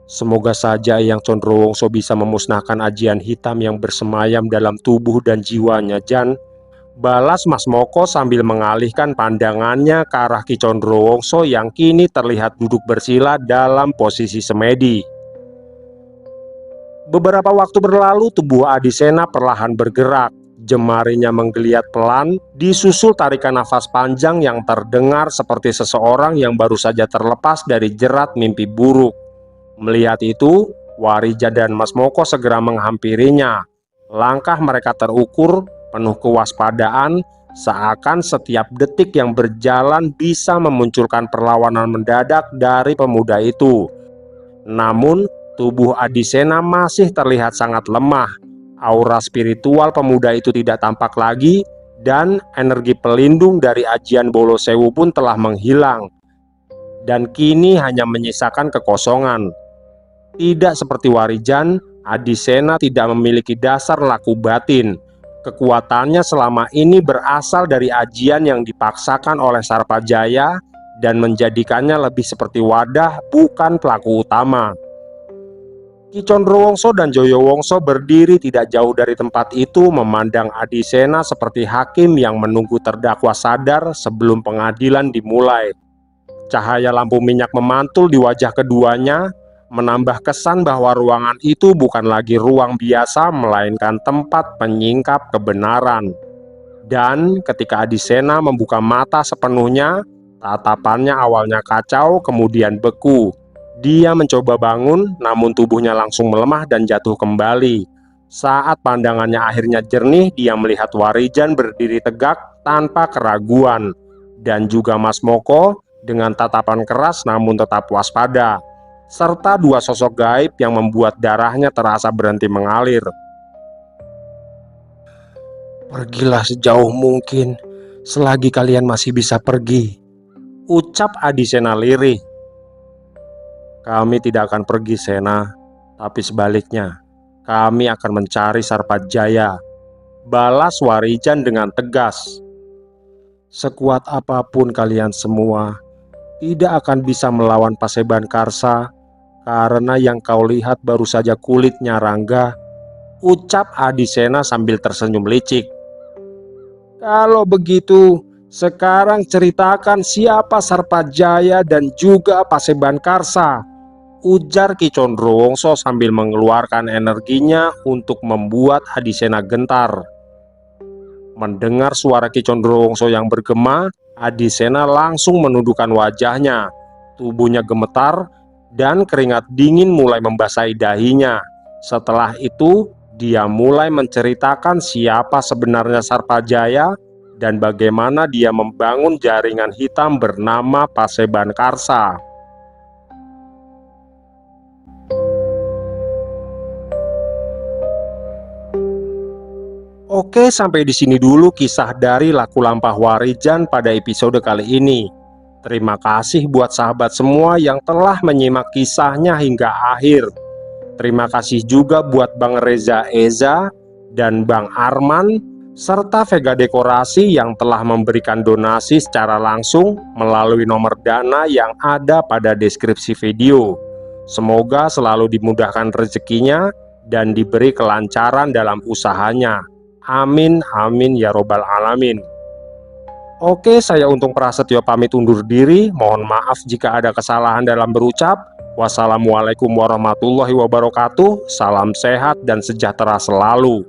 "Semoga saja Eyang Condrowongso bisa memusnahkan ajian hitam yang bersemayam dalam tubuh dan jiwanya, Jan," balas Mas Moko sambil mengalihkan pandangannya ke arah Ki Condrowongso yang kini terlihat duduk bersila dalam posisi semedi. Beberapa waktu berlalu, tubuh Adisena perlahan bergerak. Jemarinya menggeliat pelan, disusul tarikan nafas panjang yang terdengar seperti seseorang yang baru saja terlepas dari jerat mimpi buruk. Melihat itu, Warijan dan Mas Moko segera menghampirinya. Langkah mereka terukur, penuh kewaspadaan, seakan setiap detik yang berjalan bisa memunculkan perlawanan mendadak dari pemuda itu. Namun, tubuh Adisena masih terlihat sangat lemah. Aura spiritual pemuda itu tidak tampak lagi, dan energi pelindung dari ajian Bolo Sewu pun telah menghilang. Dan kini hanya menyisakan kekosongan. Tidak seperti Warijan, Adisena tidak memiliki dasar laku batin. Kekuatannya selama ini berasal dari ajian yang dipaksakan oleh Sarpajaya dan menjadikannya lebih seperti wadah, bukan pelaku utama. Ki Condrowongso dan Joyowongso berdiri tidak jauh dari tempat itu, memandang Adisena seperti hakim yang menunggu terdakwa sadar sebelum pengadilan dimulai. Cahaya lampu minyak memantul di wajah keduanya, menambah kesan bahwa ruangan itu bukan lagi ruang biasa, melainkan tempat penyingkap kebenaran. Dan ketika Adisena membuka mata sepenuhnya, tatapannya awalnya kacau, kemudian beku. Dia mencoba bangun, namun tubuhnya langsung melemah dan jatuh kembali. Saat pandangannya akhirnya jernih, dia melihat Warijan berdiri tegak tanpa keraguan, dan juga Mas Moko dengan tatapan keras namun tetap waspada, serta dua sosok gaib yang membuat darahnya terasa berhenti mengalir. Pergilah sejauh mungkin, selagi kalian masih bisa pergi, Ucap Adisena lirih. Kami tidak akan pergi, Sena, tapi sebaliknya, kami akan mencari Sarpajaya, balas Warijan dengan tegas. Sekuat apapun kalian semua, tidak akan bisa melawan Paseban Karsa, karena yang kau lihat baru saja kulitnya, Rangga. Ucap Adisena sambil tersenyum licik. Kalau begitu, sekarang ceritakan siapa Sarpajaya dan juga Paseban Karsa, ujar Ki Condrowongso sambil mengeluarkan energinya untuk membuat Adisena gentar. Mendengar suara Ki Condrowongso yang bergema, Adisena langsung menundukkan wajahnya. Tubuhnya gemetar dan keringat dingin mulai membasahi dahinya. Setelah itu, dia mulai menceritakan siapa sebenarnya Sarpajaya dan bagaimana dia membangun jaringan hitam bernama Paseban Karsa. Oke, sampai di sini dulu kisah dari Laku Lampah Warijan pada episode kali ini. Terima kasih buat sahabat semua yang telah menyimak kisahnya hingga akhir. Terima kasih juga buat Bang Reza Eza dan Bang Arman serta Vega Dekorasi yang telah memberikan donasi secara langsung melalui nomor dana yang ada pada deskripsi video. Semoga selalu dimudahkan rezekinya dan diberi kelancaran dalam usahanya. Amin, amin ya robbal alamin. Oke, saya Untung Prasetyo pamit undur diri. Mohon maaf jika ada kesalahan dalam berucap. Wassalamualaikum warahmatullahi wabarakatuh. Salam sehat dan sejahtera selalu.